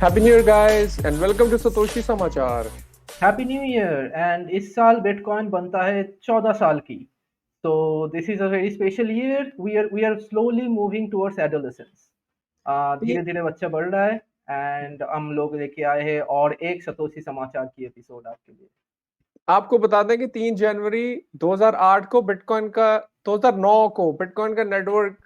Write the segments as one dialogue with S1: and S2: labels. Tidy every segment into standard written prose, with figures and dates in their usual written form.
S1: Happy New Year, guys, and welcome to Satoshi Samachar.
S2: Happy new year and इस साल bitcoin बनता है 14 साल की. So this is a very special year. We are slowly moving towards adolescence.
S1: ये
S2: धीरे धीरे बच्चा बढ़ रहा है एंड हम लोग लेके आए हैं और एक सतोशी समाचार की एपिसोड आपके लिए.
S1: आपको बता दें कि 3 जनवरी 2008 को बिटकॉइन का 2009 को बिटकॉइन का नेटवर्क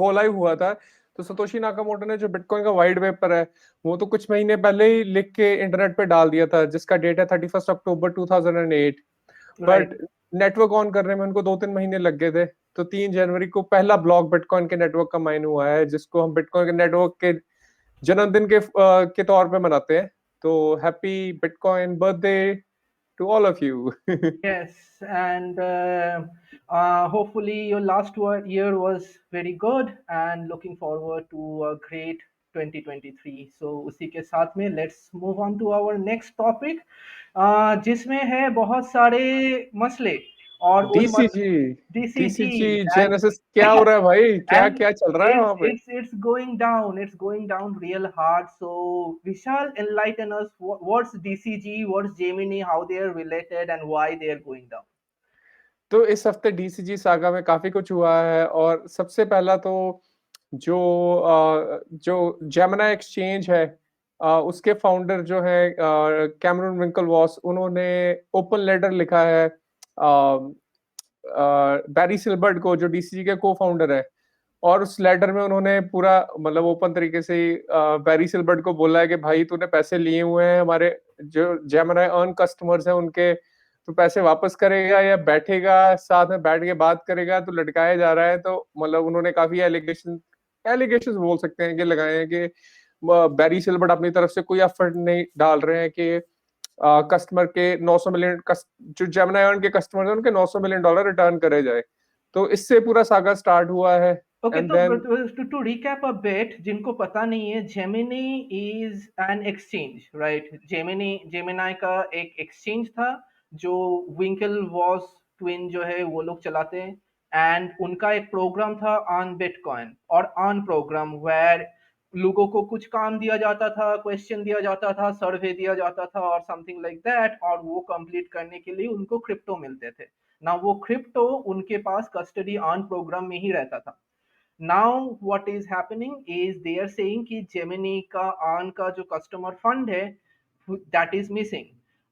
S1: गो लाइव हुआ था। तो सतोशी नाकामोटो ने जो बिटकॉइन का वाइट पेपर है वो तो कुछ महीने पहले ही लिख के इंटरनेट पे डाल दिया था, जिसका डेट है 31 अक्टूबर 2008। But
S2: right.
S1: नेटवर्क ऑन करने में उनको 2-3 महीने लग गए थे। तो 3 जनवरी को पहला ब्लॉक बिटकॉइन के नेटवर्क का माइन हुआ है, जिसको हम बिटकॉइन के नेटवर्क के जन्मदिन के तौर पे मनाते हैं। तो happy bitcoin birthday to all of you.
S2: Yes, and hopefully your last year was very good and looking forward to a great 2023. So उसी के साथ में let's move on to our next topic, जिसमें है बहुत सारे मसले और उन
S1: DCG DCG
S2: DCG and
S1: genesis क्या हो रहा है भाई? क्या
S2: and
S1: क्या चल रहा है
S2: it's
S1: वहां पे?
S2: it's it's going down, it's going down real hard. So Vishal, enlighten us, what's DCG, what's Gemini, how they are related and why they are going down.
S1: तो इस हफ्ते डीसीजी सागा में काफी कुछ हुआ है, और सबसे पहला तो जो जो जेमिनी एक्सचेंज है, उसके फाउंडर जो है कैमरून विंकलवॉस, उन्होंने ओपन लेटर लिखा है बैरी सिल्बर्ट को, जो डीसीजी के को फाउंडर है। और उस लेटर में उन्होंने पूरा मतलब ओपन तरीके से बैरी सिल्बर्ट को बोला है कि भाई तूने पैसे लिए हुए हैं हमारे जो जेमिनी अर्न कस्टमर्स हैं उनके, तो पैसे वापस करेगा या बैठेगा साथ में बैठ के बात करेगा, तो लटकाया जा रहा है। तो मतलब उन्होंने काफी एलिगेशन बोल सकते हैं कि लगाए हैं कि बैरी सिल्बर्ट अपनी तरफ से कोई एफर्ट नहीं डाल रहे हैं कि कस्टमर के 900 मिलियन जो जेमिनी अर्न के कस्टमर हैं उनके $900 मिलियन रिटर्न करे जाए। तो इससे पूरा सागा स्टार्ट हुआ है।
S2: ओके,
S1: एंड
S2: तो
S1: then
S2: to recap a bit, जिनको पता नहीं है, Gemini is an exchange, right? Gemini का एक एक्सचेंज था जो विंकल वॉस ट्विन जो है वो लोग चलाते हैं. एंड उनका एक प्रोग्राम था ऑन बिटकॉइन और ऑन प्रोग्राम वेयर लोगों को कुछ काम दिया जाता था, क्वेश्चन दिया जाता था, सर्वे दिया जाता था और समथिंग लाइक दैट, और वो कंप्लीट करने के लिए उनको क्रिप्टो मिलते थे ना. वो क्रिप्टो उनके पास कस्टडी ऑन प्रोग्राम में ही रहता था. Now what is happening is they are saying कि Gemini का ARN का जो कस्टमर फंड है that is missing.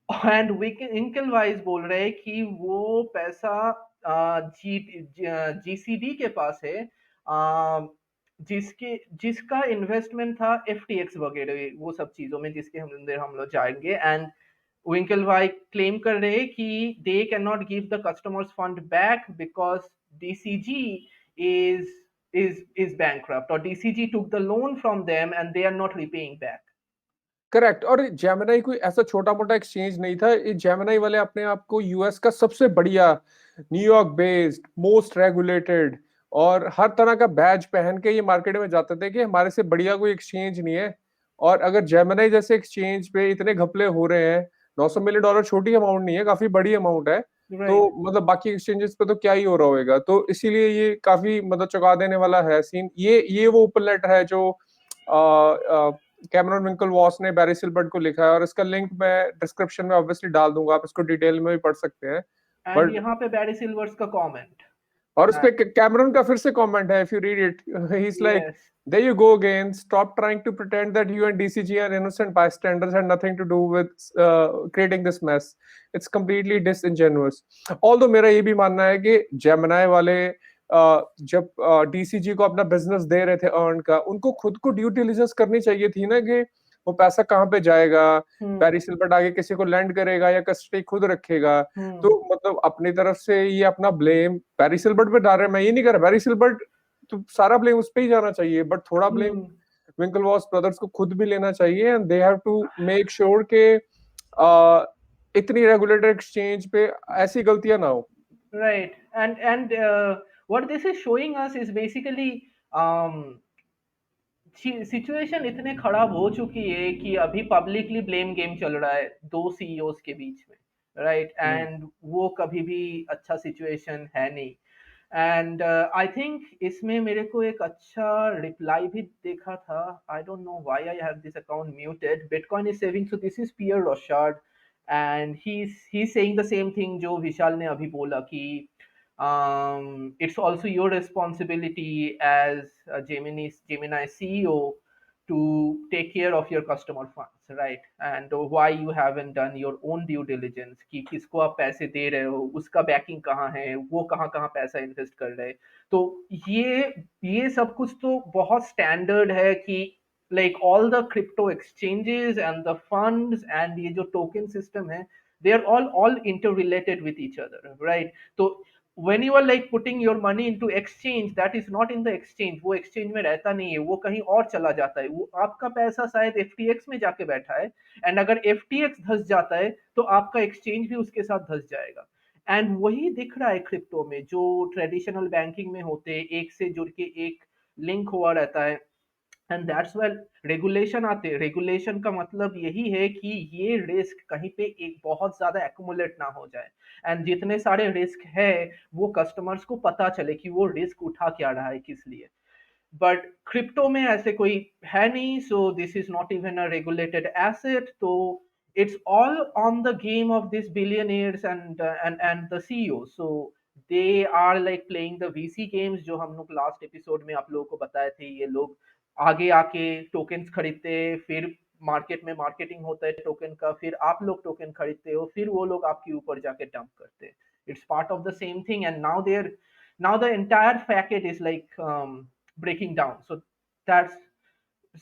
S2: एंड विंकल वाइज बोल रहे हैं कि वो पैसा जीसीडी के पास है, जिसका इन्वेस्टमेंट था एफटीएक्स वगैरह वो सब चीजों में, जिसके अंदर हम लोग जाएंगे. एंड विंकलवाई क्लेम कर रहे हैं कि they can not give the customers fund back because DCG is is bankrupt, or DCG took the loan from them and they are not repaying back.
S1: Correct. और जेमिनी कोई ऐसा छोटा मोटा एक्सचेंज नहीं था। ये जेमिनी वाले अपने आप को यूएस का सबसे बढ़िया, न्यूयॉर्क बेस्ड, मोस्ट रेगुलेटेड और हर तरह का बैज पहन के ये मार्केट में जाते थे कि हमारे से बढ़िया कोई एक्सचेंज नहीं है। और अगर जेमिनी जैसे एक्सचेंज पे इतने घपले हो रहे हैं, $900 मिलियन छोटी अमाउंट नहीं है, काफी बड़ी अमाउंट है। तो
S2: Right.
S1: मतलब बाकी एक्सचेंजेस पे तो क्या ही हो रहा होगा। तो इसीलिए ये काफी मतलब चौंका देने वाला है सीन। ये वो ओपन लेटर है जो कैमरन विंकलवॉस ने बैरी सिल्बर्ट को लिखा है, और इसका लिंक मैं डिस्क्रिप्शन में ऑब्वियसली डाल दूंगा, आप इसको डिटेल में भी पढ़ सकते हैं।
S2: एंड
S1: बट
S2: यहाँ पे बैरी सिल्वर्स का कमेंट.
S1: और उस पे कैमरन का फिर से कमेंट है, if you read it, he is like,
S2: yes.
S1: there you go again, stop trying to pretend that you and DCG are innocent bystanders, had nothing to do with creating this mess. It's completely disingenuous. Although मेरा ये भी मानना है कि Gemini वाले जब DCG को अपना बिजनेस दे रहे थे अर्न का, उनको खुद को ड्यू डिलिजेंस करनी चाहिए थी ना कि वो पैसा कहाँ पे जाएगा, बैरी सिल्बर्ट आगे किसी को लैंड करेगा या कस्टडी खुद रखेगा। तो मतलब अपनी तरफ से ये अपना ब्लेम बैरी सिल्बर्ट पे डाल रहे हैं। मैं ये नहीं कर रहा बैरी सिल्बर्ट, तो सारा ब्लेम उस पे ही जाना चाहिए, बट थोड़ा ब्लेम विंकलवॉस ब्रदर्स को खुद भी लेना चाहिए। And they have to make sure के इतनी रेगुलेटेड एक्सचेंज पे ऐसी गलतियां ना हो।
S2: Right. And what this is showing us is basically um, situation इतने खराब हो चुकी है कि अभी पब्लिकली ब्लेम गेम चल रहा है दो सीईओज के बीच में, राइट? एंड वो कभी भी अच्छा सिचुएशन है नहीं. एंड आई थिंक इसमें मेरे को एक अच्छा रिप्लाई भी देखा था. I don't know why I have this account muted. Bitcoin is saving. So this is Pierre Rochard and he saying the same thing जो विशाल ने अभी बोला कि it's also your responsibility as a Gemini CEO to take care of your customer funds, right? And why you haven't done your own due diligence कि किसको आप पैसे दे रहे हो, उसका बैकिंग कहाँ है, वो कहाँ कहाँ पैसा इन्वेस्ट कर रहे हैं. तो ये सब कुछ तो बहुत स्टैंडर्ड है कि like all the crypto exchanges and the funds and ये जो token system है, they are all interrelated with each other, right? तो when you are like putting your money into exchange, that is not in the exchange. वो exchange में रहता नहीं है, वो कहीं और चला जाता है. वो आपका पैसा शायद FTX में जाके बैठा है, एंड अगर FTX धस जाता है तो आपका exchange भी उसके साथ धस जाएगा. एंड वही दिख रहा है क्रिप्टो में, जो ट्रेडिशनल बैंकिंग में होते हैं, एक से जुड़ के एक लिंक हुआ रहता है. एंड दैट्स वेल रेगुलेशन आते हैं. रेगुलेशन का मतलब यही है कि ये रिस्क कहीं पे एक बहुत ज्यादा एक्यूमुलेट ना हो जाए, एंड जितने सारे रिस्क है वो कस्टमर्स को पता चले कि वो रिस्क उठा क्या रहा है, किस लिए. बट क्रिप्टो में ऐसे कोई है नहीं. So this is not even a regulated asset. तो it's all on the game of this billionaires and the CEO. So they are like playing the VC games, जो हम लोग लास्ट एपिसोड में आप लोगों को बताए थे. ये लोग आगे आके टोकन्स खरीदते, फिर मार्केट में मार्केटिंग होता है टोकन का, फिर आप लोग टोकन खरीदते हो, फिर वो लोग आपके ऊपर जाके डंप करते हैं. It's part of the same thing. And now the entire packet is like breaking down. So that's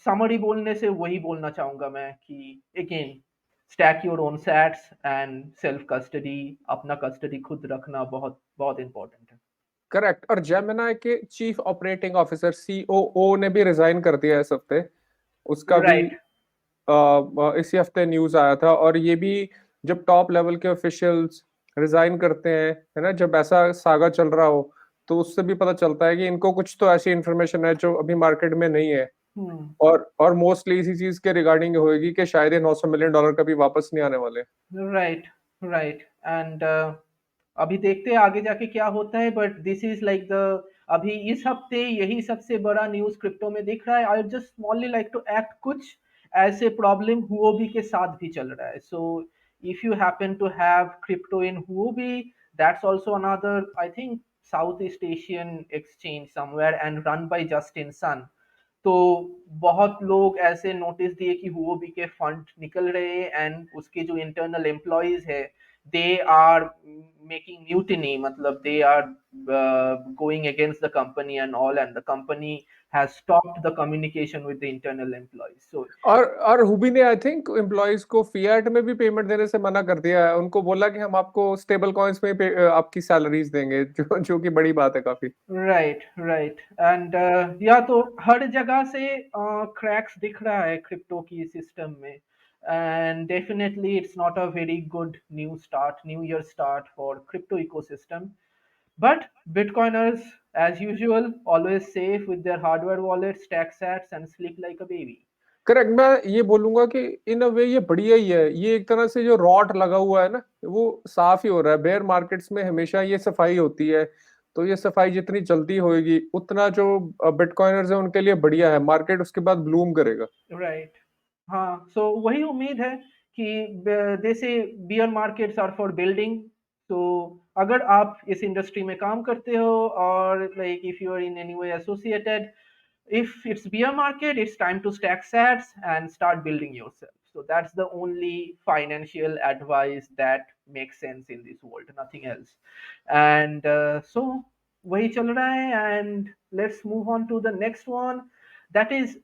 S2: summary. बोलने से वही बोलना चाहूंगा मैं कि again stack your own sats and self custody. अपना custody खुद रखना बहुत बहुत important है.
S1: करेक्ट. और जेमिनाई के चीफ ऑपरेटिंग ऑफिसर COO ने भी रिजाइन कर दिया इस हफ्ते. उसका भी
S2: Right.
S1: इसी हफ्ते न्यूज आया था. और ये भी जब टॉप लेवल के ऑफिशियल्स रिजाइन करते हैं, है ना, जब ऐसा सागा चल रहा हो, तो उससे भी पता चलता है कि इनको कुछ तो ऐसी इंफॉर्मेशन है जो अभी मार्केट में नहीं है.
S2: Hmm.
S1: और मोस्टली इसी चीज के रिगार्डिंग होगी कि शायद ये $900 मिलियन कभी वापस नहीं आने वाले.
S2: Right. Right. And अभी देखते हैं आगे जाके क्या होता है. But this is like the अभी इस हफ्ते यही सबसे बड़ा न्यूज क्रिप्टो में दिख रहा है. I just smally like to act कुछ ऐसे प्रॉब्लम हुओबी के साथ भी चल रहा है. So if you happen to have crypto in Huobi, that's also another I think South East Asian exchange somewhere and run by Justin Sun. तो बहुत लोग ऐसे नोटिस दिए कि हुओबी के फंड निकल रहे हैं, एंड उसके जो इंटरनल एम्प्लॉयज है they are making mutiny, matlab they are going against the company and all, and the company has stopped the communication with the internal employees. So
S1: और हुबी ने आई थिंक एम्प्लॉइज को fiat में भी payment देने से मना कर दिया है. उनको बोला कि हम आपको स्टेबल कॉइंस में आपकी सैलरीज देंगे, जो कि बड़ी बात है काफी.
S2: right. And या तो हर जगह से क्रैक्स दिख रहा है क्रिप्टो की सिस्टम में. And definitely it's not a very good new year start for crypto ecosystem. But Bitcoiners, as usual, always safe with their hardware wallets, stack sats, and sleep like a baby.
S1: Correct. मैं ये बोलूंगा कि इन अ वे ये बढ़िया ही है. ये एक तरह से जो रॉट लगा हुआ है ना, वो साफ ही हो रहा है. बेयर मार्केट्स में हमेशा ये सफाई होती है, तो ये सफाई जितनी जल्दी होएगी उतना जो बिटकॉइनर्स है उनके लिए बढ़िया है. मार्केट उसके बाद ब्लूम करेगा.
S2: Right. हाँ, so वही उम्मीद है कि they say bear markets are for building. तो अगर आप इस इंडस्ट्री में काम करते हो, और like if you are in any way associated, if it's bear market, it's time to stack sats and start building yourself. So that's the only financial advice that makes sense in this world, nothing else. And so wahi chal raha hai. And let's move on to the next one. That is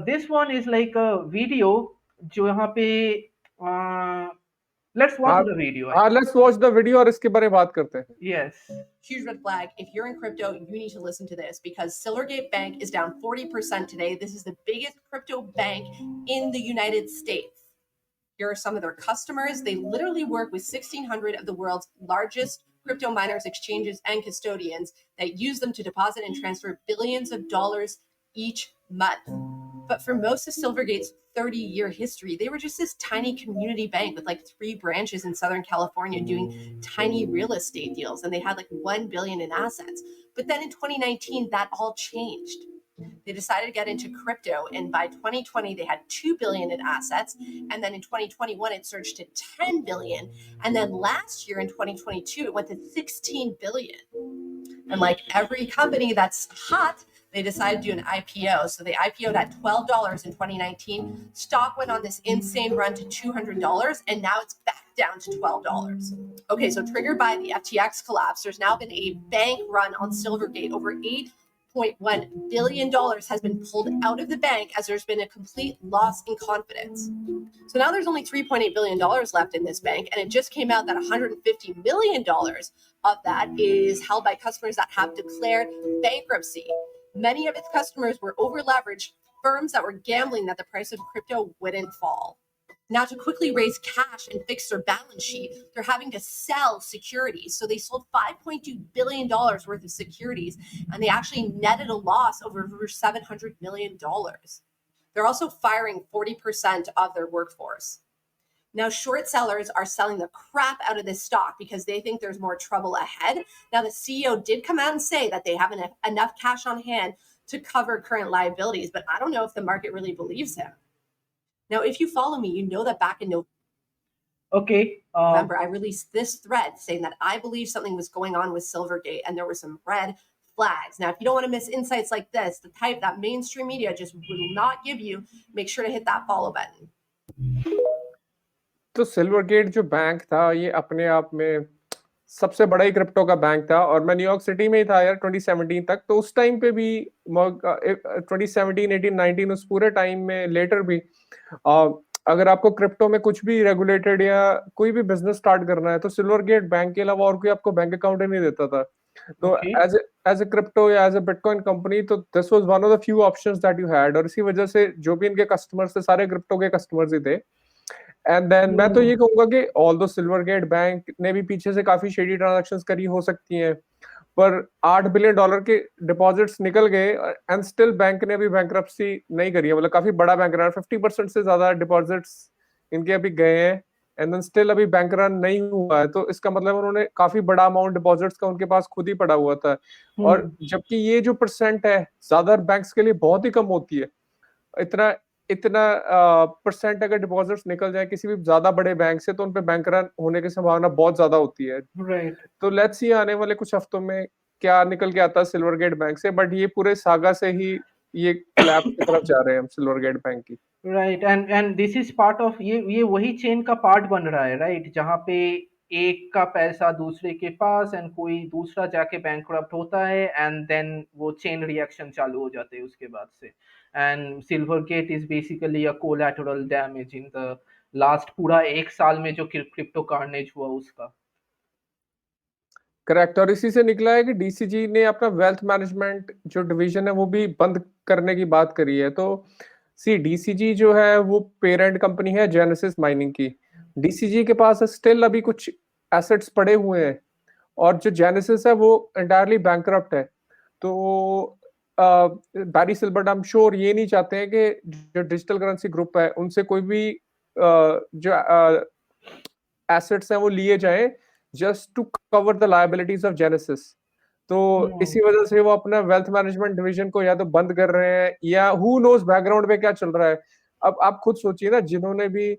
S2: this one is like a video जो यहाँ पे uh, let's watch
S1: हाँ
S2: the video.
S1: हाँ, let's watch the video और इसके बारे में बात करते हैं.
S2: Yes.
S3: Huge red flag. If you're in crypto, you need to listen to this because Silvergate Bank is down 40% today. This is the biggest crypto bank in the United States. Here are some of their customers. They literally work with 1,600 of the world's largest crypto miners, exchanges, and custodians that use them to deposit and transfer billions of dollars each month. But for most of Silvergate's 30-year history, they were just this tiny community bank with like 3 branches in Southern California doing tiny real estate deals, and they had like $1 billion in assets. But then in 2019, that all changed. They decided to get into crypto, and by 2020 they had $2 billion in assets, and then in 2021 it surged to $10 billion, and then last year in 2022 it went to $16 billion. And like every company that's hot, they decided to do an IPO. So they IPO'd at $12 in 2019. Stock went on this insane run to $200, and now it's back down to $12. Okay, so triggered by the FTX collapse, there's now been a bank run on Silvergate. Over $8.1 billion has been pulled out of the bank as there's been a complete loss in confidence. So now there's only $3.8 billion left in this bank, and it just came out that $150 million of that is held by customers that have declared bankruptcy. Many of its customers were over-leveraged firms that were gambling that the price of crypto wouldn't fall. Now, to quickly raise cash and fix their balance sheet, they're having to sell securities. So they sold $5.2 billion worth of securities, and they actually netted a loss over $700 million. They're also firing 40% of their workforce. Now, short sellers are selling the crap out of this stock because they think there's more trouble ahead. Now, the CEO did come out and say that they have enough cash on hand to cover current liabilities, but I don't know if the market really believes him. Now, if you follow me, you know that back in November, I released this thread saying that I believe something was going on with Silvergate, and there were some red flags. Now, if you don't want to miss insights like this, the type that mainstream media just will not give you, make sure to hit that follow button.
S1: तो Silvergate जो bank था ये अपने आप में सबसे बड़ा ही crypto का बैंक था, और मैं न्यूयॉर्क सिटी में ही था यार 2017 तक। तो उस टाइम पे भी 2017, 18, 19 उस पूरे टाइम में लेटर भी अगर आपको क्रिप्टो में कुछ भी रेगुलेटेड या कोई भी बिजनेस स्टार्ट करना है तो सिल्वरगेट बैंक के अलावा और कोई आपको बैंक अकाउंट ही नहीं देता था। तो एज ए क्रिप्टो या एज ए बिटकॉइन कंपनी तो this was one of the few options that you had, और इसी वजह से जो भी इनके कस्टमर्स थे सारे क्रिप्टो के कस्टमर्स ही थे। एंड देन मैं तो ये कहूंगा कि ऑल्दो सिल्वरगेट बैंक ने भी पीछे से काफी शेडी ट्रांजैक्शंस करी हो सकती हैं, पर $8 बिलियन के डिपॉजिट्स निकल गए एंड स्टिल बैंक ने अभी बैंक्रप्सी नहीं करी है। मतलब काफी बड़ा बैंक रन, 50% से ज्यादा डिपॉजिट्स इनके अभी गए हैं एंड देन स्टिल अभी बैंक रन नहीं हुआ है। तो इसका मतलब उन्होंने काफी बड़ा अमाउंट डिपॉजिट्स का उनके पास खुद ही पड़ा हुआ था, और जबकि ये जो परसेंट है ज्यादा बैंक्स के लिए बहुत ही कम होती है। इतना परसेंट अगर डिपॉजिट्स निकल जाए किसी भी ज्यादा बड़े बैंक से तो उनपे बैंक रन होने की संभावना बहुत ज्यादा होती है।
S2: राइट,
S1: तो लेट्स सी आने वाले कुछ हफ्तों में क्या निकल के आता है सिल्वरगेट बैंक से, बट ये पूरे सागा से ही ये कोलैप्स की तरफ जा रहे हैं हम सिल्वरगेट बैंक की।
S2: Right, and this is part of ये वही चेन का पार्ट बन रहा है, राइट, जहाँ पे एक का पैसा दूसरे के पास एंड कोई दूसरा जाके बैंकरप्ट होता है एंड देन वो चेन रिएक्शन चालू हो जाते हैं उसके बाद से। And Silvergate is basically a collateral damage in the last पूरा 1 साल में जो क्रिप्टो कार्नेज हुआ उसका।
S1: करेक्ट, और इसी से निकला है कि डीसीजी ने अपना वेल्थ मैनेजमेंट जो डिवीजन है वो भी बंद करने की बात करी है। तो सी डीसीजी जो है वो पेरेंट कंपनी है जेनेसिस माइनिंग की। डीसीजी के पास स्टिल अभी कुछ एसेट्स पड़े हुए हैं, और जो जेनेसिस है वो एंटायरली बैंकरप्ट है। तो बैरी सिल्बर्ट आई एम श्योर ये नहीं चाहते हैं कि जो डिजिटल करेंसी ग्रुप है उनसे कोई भी जो एसेट्स हैं वो लिए जाएं just to cover the liabilities of Genesis। तो इसी वजह से वो अपना वेल्थ मैनेजमेंट डिवीजन को या तो बंद कर रहे हैं या who knows बैकग्राउंड में क्या चल रहा है। अब आप खुद सोचिए ना, जिन्होंने भी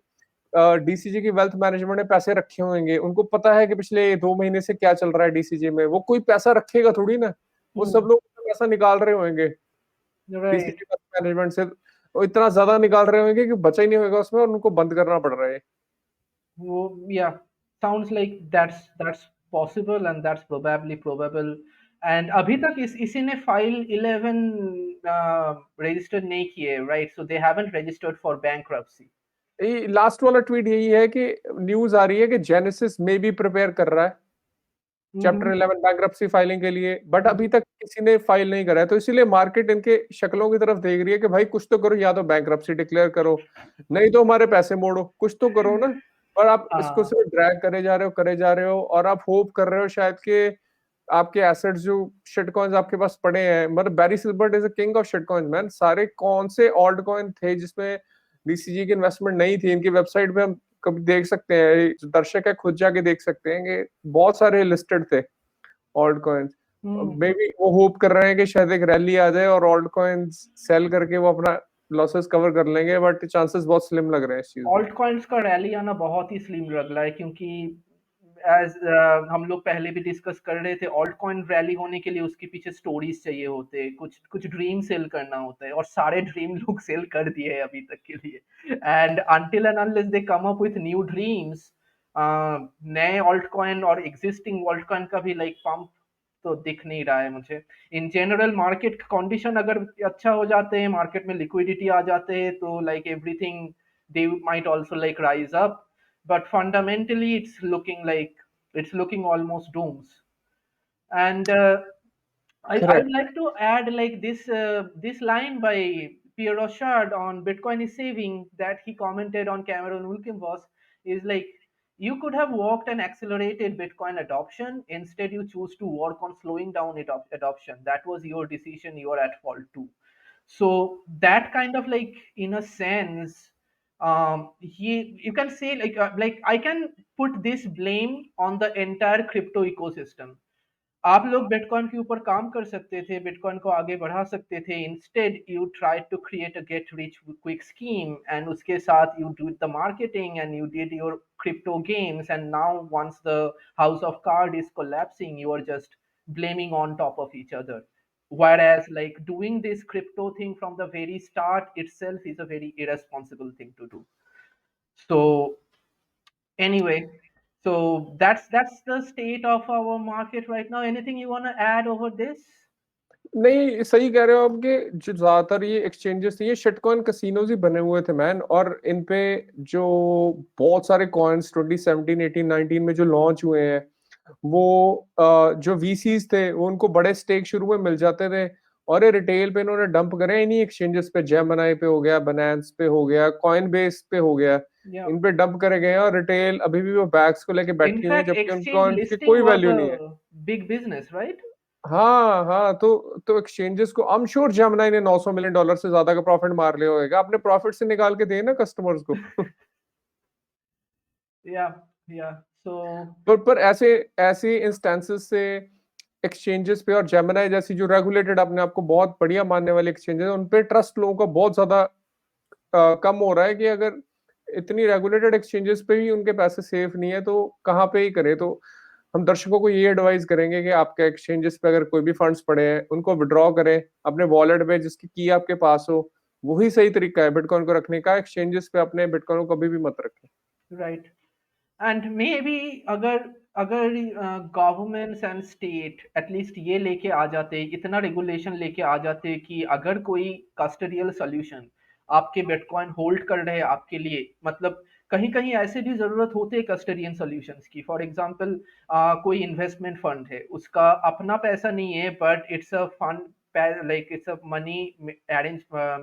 S1: डीसीजी की वेल्थ मैनेजमेंट में पैसे रखे होंगे उनको पता है कि पिछले 2 महीने से क्या चल रहा है डीसीजी में। वो कोई पैसा रखेगा थोड़ी ना, वो सब लोग पैसा निकाल रहे होंगे डीसीजी वेल्थ मैनेजमेंट से, वो इतना ज्यादा निकाल रहे होंगे कि बचा ही नहीं होगा उसमें और उनको बंद करना पड़ रहा है।
S2: वो sounds like that's possible and that's probable। and अभी तक इसी ने फाइल 11 रजिस्टर नहीं किए, right, so they haven't registered for bankruptcy.
S1: Last वाला ट्वीट यही है कि न्यूज आ रही है कि जेनेसिस में भी प्रिपेयर कर रहा है चैप्टर 11 बैंक्रप्सी फाइलिंग के लिए, बट अभी तक किसी ने फाइल नहीं करा है। तो इसीलिए मार्केट इनके शक्लों की तरफ देख रही है कि भाई कुछ तो करो, या तो बैंक्रप्सी डिक्लेयर करो नहीं तो हमारे पैसे मोड़ो, कुछ तो करो ना। और आप इसको सिर्फ ड्रैग करे जा रहे हो और आप होप कर रहे हो शायद कि आपके एसेट्स जो शिट कॉइन्स आपके पास पड़े हैं, मतलब Barry Silbert is a king of shit coins man. सारे कौन से ऑल्ट कॉइन थे जिसमें डीसीजी की इन्वेस्टमेंट नहीं थी? इनकी वेबसाइट पे हम कभी देख सकते हैं, जो दर्शक है खुद जाके देख सकते हैं कि बहुत सारे लिस्टेड थे alt coins.
S2: Hmm
S1: may be वो होप कर रहे हैं कि शायद एक रैली आ जाए और ऑल्ट कॉइन्स सेल करके वो अपना लॉसेस कवर कर लेंगे, बट चांसेस बहुत स्लिम लग रहे हैं इस चीज में।
S2: ऑल्ट कॉइन्स का रैली आना बहुत ही स्लिम लग रहा है, क्योंकि एज हम लोग पहले भी डिस्कस कर रहे थे, ऑल्ट कॉइन रैली होने के लिए उसके पीछे स्टोरीज चाहिए होते हैं, कुछ कुछ ड्रीम सेल करना होता है, और सारे ड्रीम लोग सेल कर दिए हैं अभी तक के लिए। And until and unless they come up with new dreams, नए ऑल्ट कॉइन और एग्जिस्टिंग ऑल्ट कॉइन का भी लाइक पंप तो दिख नहीं रहा है मुझे। इन जनरल मार्केट कंडीशन अगर अच्छा हो जाते हैं, मार्केट में लिक्विडिटी आ जाते हैं, तो like everything they might also like rise up, but fundamentally it's looking almost dooms. And I'd
S1: correct.
S2: like to add like this line by Pierre Rochard on Bitcoin is saving, that he commented on Cameron Wilkenvoss, is like, you could have walked and accelerated Bitcoin adoption. Instead, you choose to work on slowing down adoption. That was your decision. You are at fault too. So that kind of like, in a sense, you can say like I can put this blame on the entire crypto ecosystem. आप लोग bitcoin के ऊपर काम कर सकते थे, bitcoin को आगे बढ़ा सकते थे, instead you try to create a get rich quick scheme, and उसके साथ you do the marketing and you did your crypto games, and now once the house of card is collapsing, you are just blaming on top of each other. Whereas like doing this crypto thing from the very start itself is a very irresponsible thing to do. So anyway, so that's the state of our market right now. Anything you want to add over this?
S1: नहीं, सही कह रहे हो आप कि जो ज्यादातर ये एक्सचेंजेस थे, ये शिटकॉइन कसिनोज ही बने हुए थे मैन। और इन पे जो बहुत सारे कॉइन्स 2017 18 19 में जो लॉन्च हुए हैं, वो जो वीसीज थे वो उनको बड़े स्टेक शुरू में मिल जाते थे, और ये रिटेल पे इन्होंने डंप करे इन्हीं एक्सचेंजेस पे। जेमिनी पे हो गया, बनांस पे हो गया, कॉइन बेस पे हो गया,
S2: Yeah.
S1: इन पे डंप करे गए हैं, और रिटेल अभी भी वो बैग्स को लेके
S2: In
S1: बैठी हुई है,
S2: fact,
S1: जबकि उन
S2: exchange
S1: कॉइन्स की
S2: listing
S1: कोई
S2: was
S1: वैल्यू नहीं है।
S2: a big business, right?
S1: हाँ हाँ, तो एक्सचेंजेस को आई एम श्योर जेमिनी ने $900 मिलियन से ज्यादा का प्रॉफिट मार लिया होगा। अपने प्रॉफिट से निकाल के दे ना कस्टमर्स को।
S2: Yeah, yeah. So
S1: पर ऐसे ऐसे इंस्टेंसेस से एक्सचेंजेस पे, और जेमिनी जैसी जो रेगुलेटेड अपने आप को बहुत बढ़िया मानने वाले एक्सचेंजेस, उन पे ट्रस्ट लोगों का बहुत ज्यादा कम हो रहा है कि अगर इतनी रेगुलेटेड एक्सचेंजेस पे ही उनके पैसे सेफ नहीं है तो कहाँ पे ही करें। तो हम दर्शकों को ये एडवाइस करेंगे कि आपके एक्सचेंजेस पे अगर कोई भी फंड्स पड़े हैं, उनको विड्रॉ करें अपने वॉलेट में जिसकी की आपके पास हो। वही सही तरीका है बिटकॉइन को रखने का। एक्सचेंजेस पे अपने बिटकॉइन को कभी भी मत रखें।
S2: right. And maybe अगर अगर गवर्नमेंट्स एंड स्टेट एटलीस्ट ये लेके आ जाते, इतना रेगुलेशन लेके आ जाते कि अगर कोई कस्टडियल सोल्यूशन आपके बिटकॉइन होल्ड कर रहे हैं आपके लिए, मतलब कहीं कहीं ऐसे भी जरूरत होते है कस्टडियन सॉल्यूशंस की। फॉर एग्जांपल कोई इन्वेस्टमेंट फंड है, उसका अपना पैसा नहीं है, but it's a fund, like it's a money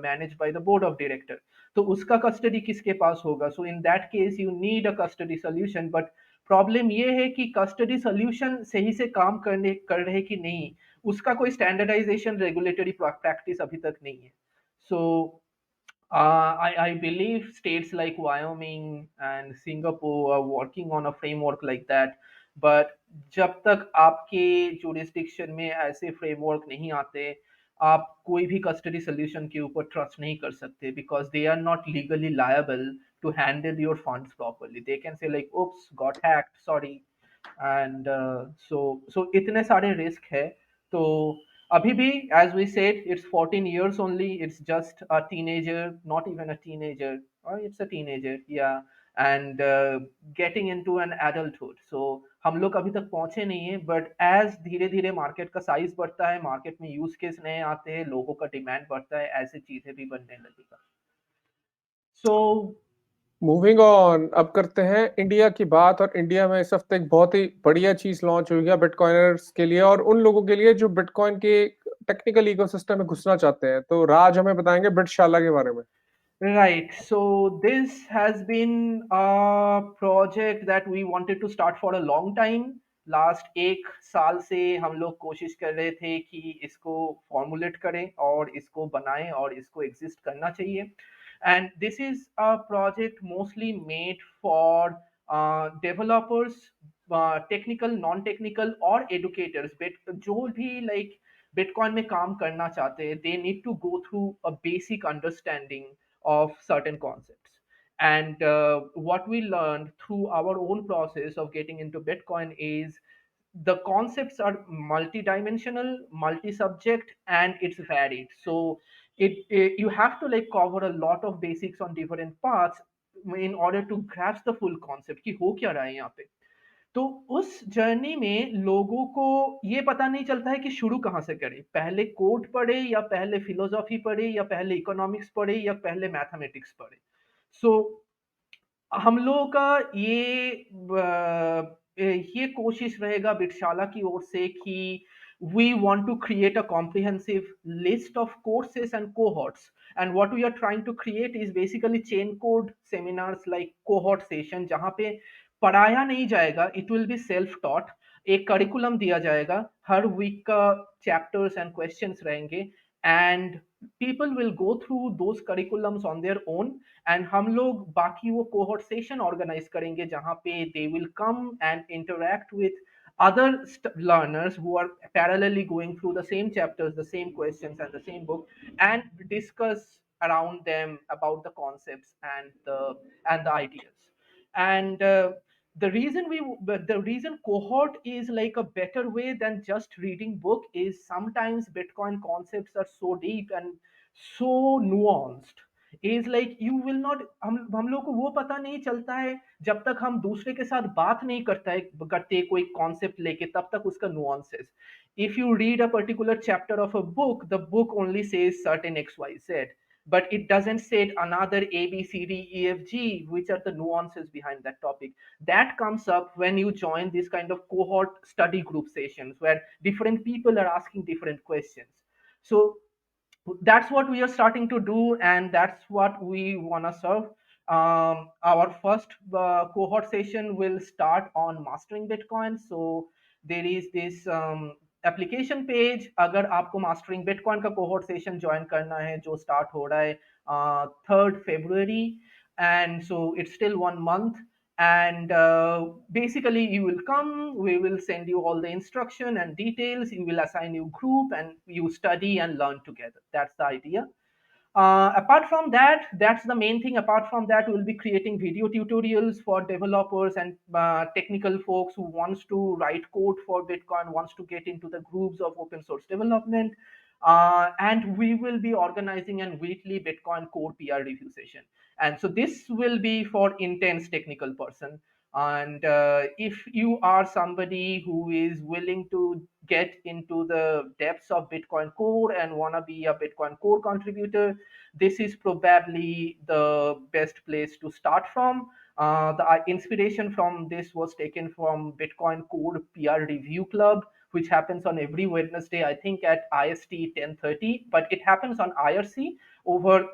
S2: managed by the board of director, तो उसका कस्टडी किसके पास होगा? So in that case you need a custody solution, but problem ये है कि कस्टडी सोल्यूशन सही से काम कर रहे कि नहीं, उसका कोई स्टैंडर्डाइजेशन रेगुलेटरी प्रैक्टिस अभी तक नहीं है। सो I believe states like Wyoming and Singapore are working on a framework like that. But जब तक आपके jurisdiction में ऐसे framework नहीं आते, आप कोई भी custody solution के ऊपर trust नहीं कर सकते, because they are not legally liable to handle your funds properly. They can say like, oops, got hacked, sorry. And so इतने सारे risk है। तो अभी भी, as we said, it's 14 years only, it's just a teenager, not even a teenager, or it's a teenager, yeah, and getting into an adulthood. So हम लोग अभी तक पहुंचे नहीं है, but as धीरे धीरे मार्केट का साइज बढ़ता है, मार्केट में यूज केस नए आते हैं, लोगों का डिमांड बढ़ता है, ऐसी चीजें भी बनने लगेगा। So
S1: मूविंग ऑन, अब करते हैं इंडिया की बात। और इंडिया में इस हफ्ते एक बहुत ही बढ़िया चीज लॉन्च हुई है बिटकॉइनर्स के लिए और उन लोगों के लिए जो बिटकॉइन के टेक्निकल इकोसिस्टम में घुसना चाहते हैं। तो राज हमें बताएंगे बिटशाला के बारे में।
S2: right, so this has been a project that we wanted to start for a long time. Last 1 साल से हम लोग कोशिश कर रहे थे कि इसको फॉर्मुलेट करें और इसको बनाएं और इसको एग्जिस्ट करना चाहिए. And this is a project mostly made for developers, technical, non-technical or educators. जो भी like Bitcoin में काम करना चाहते हैं, they need to go through a basic understanding of certain concepts. And what we learned through our own process of getting into Bitcoin is the concepts are multidimensional, multi-subject, and it's varied. So it you have to like cover a lot of basics on different parts in order to grasp the full concept कि हो क्या रहा है यहाँ पे. तो उस journey में लोगों को ये पता नहीं चलता है कि शुरू कहाँ से करें, पहले कोड पढ़े या पहले फिलोसॉफी पढ़े या पहले इकोनॉमिक्स पढ़े या पहले मैथमेटिक्स पढ़े. सो हम लोगों का ये कोशिश रहेगा बिटशाला की ओर से कि we want to create a comprehensive list of courses and cohorts, and what we are trying to create is basically chain code seminars like cohort session जहाँ पे पढ़ाया नहीं जाएगा, it will be self taught. एक curriculum दिया जाएगा, हर week का chapters and questions रहेंगे, and people will go through those curriculums on their own, and हम लोग बाकी वो cohort session organize करेंगे जहाँ पे they will come and interact with other learners who are parallelly going through the same chapters, the same questions and the same book, and discuss around them about the concepts and the ideas. And the reason cohort is like a better way than just reading book is sometimes Bitcoin concepts are so deep and so nuanced. Is like you will not, हम लोग को वो पता नहीं चलता है जब तक हम दूसरे के साथ बात नहीं करते कोई कॉन्सेप्ट लेके, तब तक उसका nuances. If you read a particular chapter of a book, the book only says certain XYZ, but it doesn't say another A, B, C, D, E, F, G, which are the nuances behind that topic. That comes up when you join this kind of cohort study group sessions where different people are asking different questions. So that's what we are starting to do, and that's what we want to serve. Our first cohort session will start on mastering Bitcoin. So there is this application page. अगर आपको mastering Bitcoin का cohort session join करना है, जो start हो रहा है 3rd February, and so it's still 1 month. And basically you will come, we will send you all the instruction and details, you will assign you group and you study and learn together. That's the idea. Apart from that, that's the main thing. Apart from that, we'll be creating video tutorials for developers and technical folks who wants to write code for Bitcoin, wants to get into the groups of open source development. And we will be organizing a weekly Bitcoin core PR review session. And so this will be for intense technical person. And if you are somebody who is willing to get into the depths of Bitcoin core and want to be a Bitcoin core contributor, this is probably the best place to start from. The inspiration from this was taken from Bitcoin Core PR Review Club, which happens on every Wednesday, I think at IST 10:30, but it happens on IRC over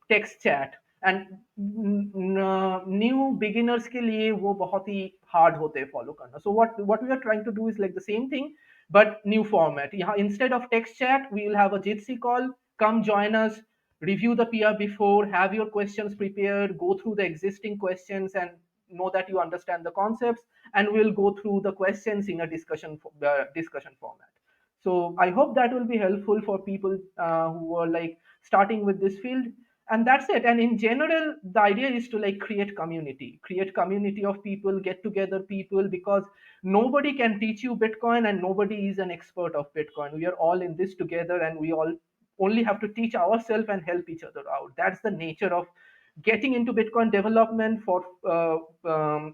S2: text chat. And new beginners के लिए वो बहुत ही hard होते हैं follow करना. सो what we are trying to do is like the same thing but new format. यहाँ instead of text chat we will have a Jitsi call. Come join us, review the PR before, have your questions prepared, go through the existing questions and know that you understand the concepts, and we'll go through the questions in a discussion format. So I hope that will be helpful for people who are like starting with this field. And that's it. And in general, the idea is to like create community of people, get together people, because nobody can teach you Bitcoin and nobody is an expert of Bitcoin. We are all in this together and we all only have to teach ourselves and help each other out. That's the nature of getting into Bitcoin development for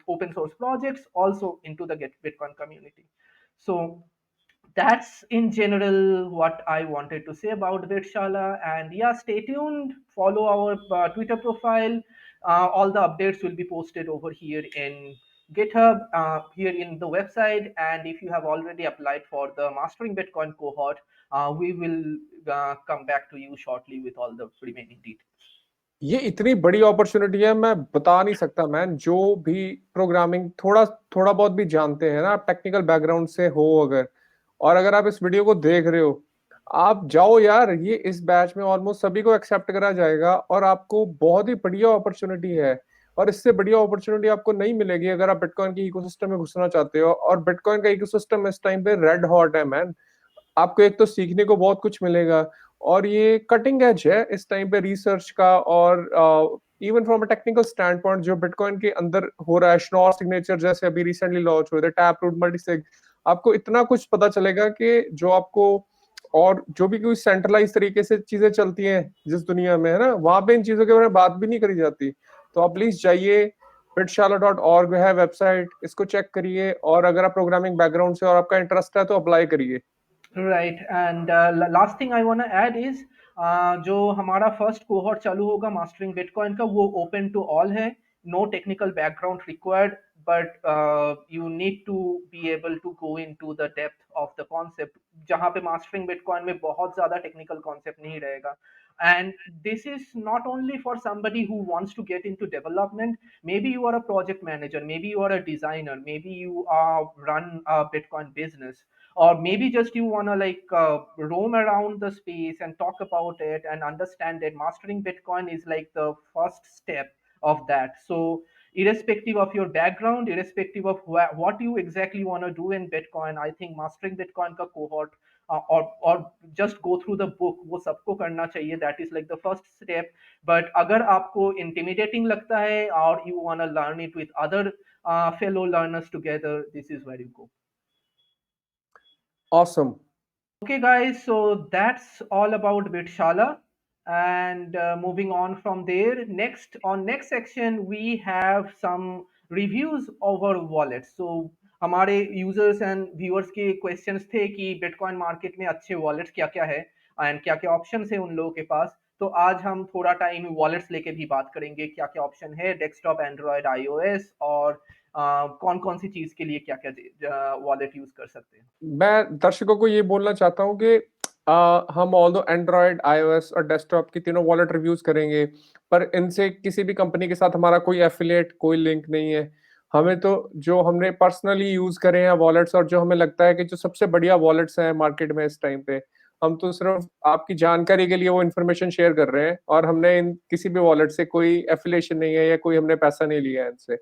S2: open source projects, also into the Bitcoin community. So that's in general what I wanted to say about Bitshala. And yeah, stay tuned, follow our Twitter profile. All the updates will be posted over here in GitHub, here in the website. And if you have already applied for the Mastering Bitcoin cohort, we will come back to you shortly with all the remaining details.
S1: ये इतनी बड़ी opportunity है, मैं बता नहीं सकता man. जो भी प्रोग्रामिंग थोड़ा थोड़ा बहुत भी जानते हैं ना, आप टेक्निकल बैकग्राउंड से हो अगर, और अगर आप इस वीडियो को देख रहे हो, आप जाओ यार। ये इस बैच में ऑलमोस्ट सभी को एक्सेप्ट करा जाएगा और आपको बहुत ही बढ़िया अपॉर्चुनिटी है। और इससे बढ़िया अपॉर्चुनिटी आपको नहीं मिलेगी अगर आप बिटकॉइन की इकोसिस्टम में घुसना चाहते हो। और बिटकॉइन का इकोसिस्टम इस टाइम पे रेड हॉट है मैन। आपको एक तो सीखने को बहुत कुछ मिलेगा, और ये कटिंग एज है इस टाइम पे रिसर्च का। और even from a technical stand point, जो बिटकॉइन के अंदर हो रहा है, श्नॉर सिग्नेचर जैसे अभी रिसेंटली लॉन्च हुए थे, टैप रूट, मल्टीसिग, आपको इतना कुछ पता चलेगा कि जो आपको, और जो भी कोई सेंट्रलाइज तरीके से चीजें चलती हैं जिस दुनिया में, है ना, वहां पे इन चीजों के बारे में बात भी नहीं करी जाती। तो आप प्लीज जाइए, bitshala.org है वेबसाइट, इसको चेक करिए, और अगर आप प्रोग्रामिंग बैकग्राउंड से और आपका इंटरेस्ट है तो अप्लाई करिए।
S2: Right, and last thing I want to add is जो हमारा फर्स्ट कोहॉर्ट चालू होगा मास्टरिंग बिटकॉइन का, वो ओपन टू ऑल है, no technical background required, but you need to be able to go into the depth of the concept, जहाँ पे mastering bitcoin में बहुत ज्यादा टेक्निकल कॉन्सेप्ट नहीं रहेगा. And this is not only for somebody who wants to get into development. Maybe you are a project manager, maybe you are a designer, maybe you run a Bitcoin business, or maybe just you want to roam around the space and talk about it and understand that mastering Bitcoin is like the first step of that. So irrespective of your background, irrespective of what you exactly want to do in Bitcoin, I think mastering Bitcoin का cohort और just go through the book, वो सबको करना चाहिए. That is like the first step. But अगर आपको intimidating लगता है और you want to learn it with other fellow learners together, this is where you go.
S1: Awesome.
S2: Okay, guys, so that's all about Bitshala. And moving on from there, next section, we have some reviews over wallets. So हमारे users and viewers के questions थे कि Bitcoin market में अच्छे wallets क्या क्या है and क्या क्या options है उन लोगों के पास. तो आज हम थोड़ा टाइम वॉलेट्स लेके भी बात करेंगे, क्या क्या ऑप्शन है डेस्कटॉप, एंड्रॉयड, आईओएस, और कौन कौन सी चीज के लिए क्या क्या वॉलेट यूज कर सकते हैं.
S1: मैं दर्शकों को ये बोलना चाहता हूँ कि हम ऑल दो एंड्रॉयड, आईओएस और डेस्कटॉप की तीनों वॉलेट रिव्यूज करेंगे, पर इनसे किसी भी कंपनी के साथ हमारा कोई एफिलिएट, कोई लिंक नहीं है। हमें तो जो हमने पर्सनली यूज करे हैं वॉलेट्स, और जो हमें लगता है कि जो सबसे बढ़िया वॉलेट्स हैं मार्केट में इस टाइम पे, हम तो सिर्फ आपकी जानकारी के लिए वो इन्फॉर्मेशन शेयर कर रहे हैं, और हमने इन किसी भी वॉलेट से कोई एफिलिएशन नहीं है या कोई हमने पैसा नहीं लिया है इनसे।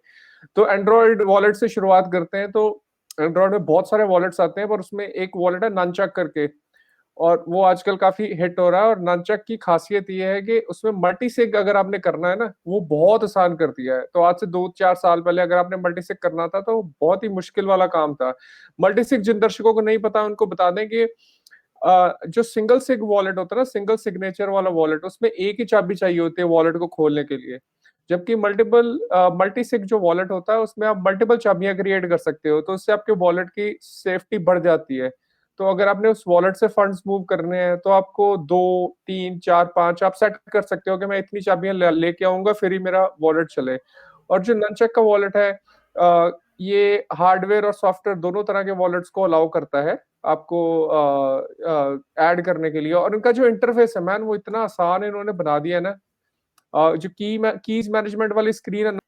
S1: तो एंड्रॉयड वॉलेट से शुरुआत करते हैं। तो एंड्रॉयड में बहुत सारे वॉलेट्स आते हैं, पर उसमें एक वॉलेट है ननचक करके, और वो आजकल काफी हिट हो रहा है। और ननचक की खासियत ये है कि उसमें मल्टीसिग अगर आपने करना है ना, वो बहुत आसान कर दिया है। तो आज से 2-4 साल पहले अगर आपने मल्टीसिग करना था तो बहुत ही मुश्किल वाला काम था। मल्टीसिग जिन दर्शकों को नहीं पता उनको बता दें कि जो सिंगल सिग वॉलेट होता है ना, सिंगल सिग्नेचर वाला वॉलेट, उसमें एक ही चाबी चाहिए होती है वॉलेट को खोलने के लिए। जबकि मल्टी सिग जो वॉलेट होता है उसमें आप मल्टीपल चाबियां क्रिएट कर सकते हो, तो उससे आपके वॉलेट की सेफ्टी बढ़ जाती है। तो अगर आपने उस वॉलेट से फंड्स मूव करने हैं तो आपको 2, 3, 4, 5 आप सेट कर सकते हो कि मैं इतनी चाबियां लेके आऊंगा फिर ही मेरा वॉलेट चले। और जो ननचक का वॉलेट है, ये हार्डवेयर और सॉफ्टवेयर दोनों तरह के वॉलेट्स को अलाउ करता है आपको ऐड करने के लिए। और उनका जो इंटरफेस है मैन, वो इतना आसान इन्होंने बना दिया है ना। जो कीज मैनेजमेंट वाली स्क्रीन है,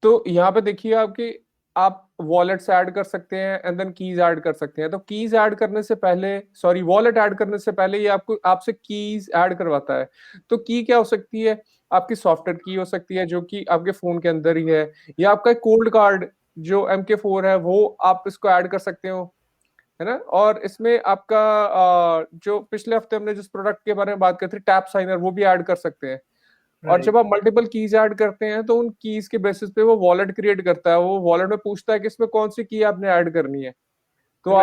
S1: तो यहाँ पे देखिए आपकी, आप वॉलेट्स ऐड कर सकते हैं एंड देन कीज ऐड कर सकते हैं। तो कीज ऐड करने से पहले, सॉरी, वॉलेट ऐड करने से पहले ये आपको आपसे कीज ऐड करवाता है। तो की क्या हो सकती है? आपकी सॉफ्टवेयर की हो सकती है जो कि आपके फोन के अंदर ही है, या आपका कोल्ड कार्ड जो MK4 है वो आप इसको ऐड कर सकते हो, है ना। और इसमें आपका जो पिछले हफ्ते हमने जिस प्रोडक्ट के बारे में बात करी थी, टैप साइनर, वो भी ऐड कर सकते हैं। और जब आप मल्टीपल कीज ऐड करते हैं तो उन कीज के बेसिस पे वो वॉलेट क्रिएट करता है। वो वॉलेट में पूछता है कि इसमें कौन सी की आपने ऐड करनी है। तो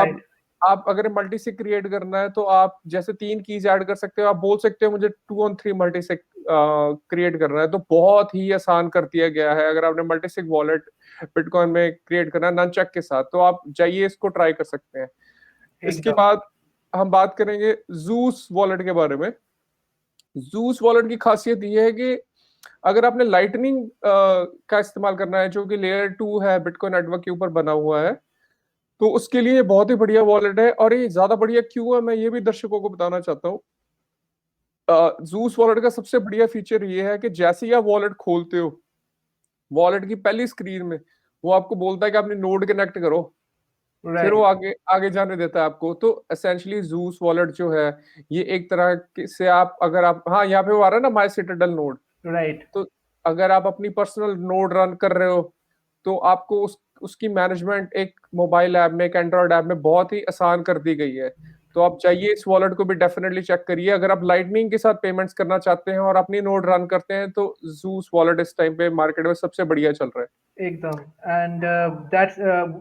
S1: आप अगर मल्टी सिग क्रिएट करना है तो आप जैसे 3 कीज ऐड कर सकते हो। आप बोल सकते हो मुझे 2 on 3 मल्टी सिग क्रिएट करना है, तो बहुत ही आसान कर दिया गया है। अगर आपने मल्टी सिग वॉलेट बिटकॉइन में क्रिएट करना है ननचक के साथ, तो आप जाइए इसको ट्राई कर सकते हैं। इसके बाद हम बात करेंगे जूस वॉलेट के बारे में। जूस वॉलेट की खासियत यह है कि अगर आपने लाइटनिंग का इस्तेमाल करना है, जो कि लेयर 2 है बिटकॉइन नेटवर्क के ऊपर बना हुआ है, तो उसके लिए बहुत ही बढ़िया वॉलेट है। और ये ज्यादा बढ़िया क्यों है, मैं ये भी दर्शकों को बताना चाहता हूँ जूस वॉलेट का सबसे बढ़िया फीचर ये है कि जैसे ही आप वॉलेट खोलते हो, वॉलेट की पहली स्क्रीन में वो आपको बोलता है कि अपनी नोड कनेक्ट करो, फिर वो
S2: राइट,
S1: आगे आगे जाने देता है आपको। तो एसेंशियली जूस वॉलेट जो है, ये एक तरह से आप अगर आप, हाँ यहाँ पे वो आ रहा है ना माई सिटाडेल नोड,
S2: राइट,
S1: तो अगर आप अपनी पर्सनल नोड रन कर रहे हो तो आपको उसकी मैनेजमेंट एक मोबाइल ऐप में, एक एंड्रॉइड ऐप में बहुत ही आसान कर दी गई है। तो आप चाहिए इस वॉलेट को भी डेफिनेटली चेक करिए। अगर आप लाइटनिंग के साथ पेमेंट्स करना चाहते हैं और अपनी नोड रन करते हैं तो जूस वॉलेट इस टाइम पे मार्केट में सबसे बढ़िया चल रहा है।
S2: एकदम। एंड दैट्स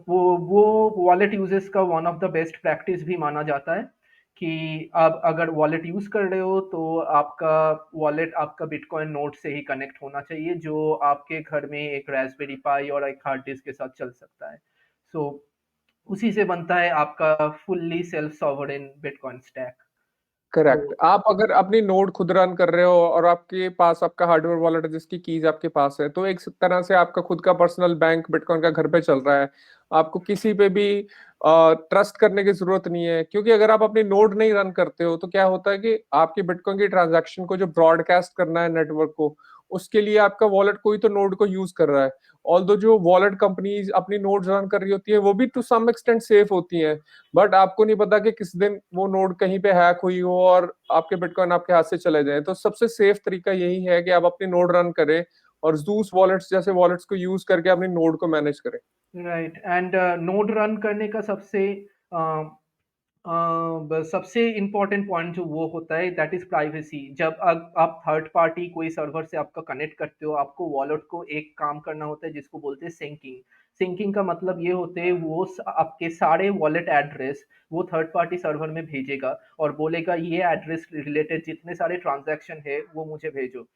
S2: वो वॉलेट यूजेस का one of the best practice भी माना जाता है कि आप अगर वॉलेट यूज कर रहे हो तो आपका वॉलेट आपका बिटकॉइन नोड से ही कनेक्ट होना चाहिए, जो आपके घर में एक रास्पबेरी पाई और एक हार्ड डिस्क के साथ चल सकता है। सो उसी से बनता है आपका fully self sovereign bitcoin stack.
S1: Correct.
S2: तो
S1: आप अगर अपनी नोड खुद रन कर रहे हो और आपके पास आपका हार्डवेयर वॉलेट है जिसकी कीज आपके पास है, तो एक तरह से आपका खुद का पर्सनल बैंक बिटकॉइन का घर पे चल रहा है। आपको किसी पे भी ट्रस्ट करने की जरूरत नहीं है, क्योंकि अगर आप अपनी नोड नहीं रन करते हो तो क्या होता है कि आपकी बिटकॉइन की ट्रांजैक्शन को जो ब्रॉडकास्ट करना है नेटवर्क को, उसके लिए आपका वॉलेट कोई तो नोड को यूज कर रहा है। ऑल्दो जो वॉलेट कंपनीज अपनी नोड रन कर रही होती है वो भी टू सम एक्सटेंट सेफ होती हैं, बट आपको नहीं पता कि किस दिन वो नोड कहीं पे हैक हुई हो और आपके बिटकॉइन आपके हाथ से चले जाएं। तो सबसे सेफ तरीका यही है कि आप अपनी नोड रन करें और जूस वॉलेट्स जैसे वॉलेट्स को यूज करके अपनी नोड को मैनेज करें।
S2: राइट। एंड नोड रन करने का सबसे इम्पोर्टेंट पॉइंट जो वो होता है दैट इज प्राइवेसी। जब आप थर्ड पार्टी कोई सर्वर से आपका कनेक्ट करते हो, आपको वॉलेट को एक काम करना होता है जिसको बोलते हैं सिंकिंग। सिंकिंग का मतलब ये होते हैं आपके सारे वॉलेट एड्रेस वो थर्ड पार्टी सर्वर में भेजेगा और बोलेगा ये एड्रेस रिलेटेड जितने सारे ट्रांजैक्शन है वो मुझे भेजो।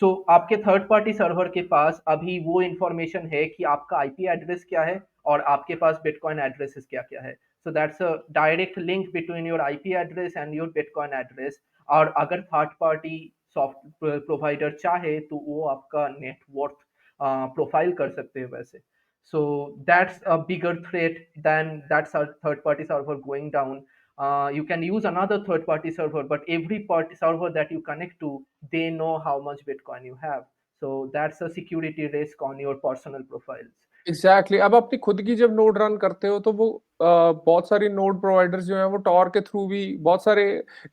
S2: सो आपके थर्ड पार्टी सर्वर के पास अभी वो इंफॉर्मेशन है कि आपका आईपी एड्रेस क्या है और आपके पास बिटकॉइन एड्रेसेस क्या क्या है। So that's a direct link between your IP address and your Bitcoin address। और अगर थर्ड पार्टी सॉफ्ट प्रोवाइडर चाहे तो वो आपका नेटवर्थ प्रोफाइल कर सकते हैं वैसे। So that's a bigger threat than that's third party server going down. You can use another third party server, but every party server that you connect to, they know how much Bitcoin you have. So that's a security risk on your personal profiles।
S1: Exactly अब अपनी खुद की जब node run करते हो तो वो बहुत सारी नोड प्रोवाइडर्स जो हैं वो टॉर के थ्रू भी बहुत सारे,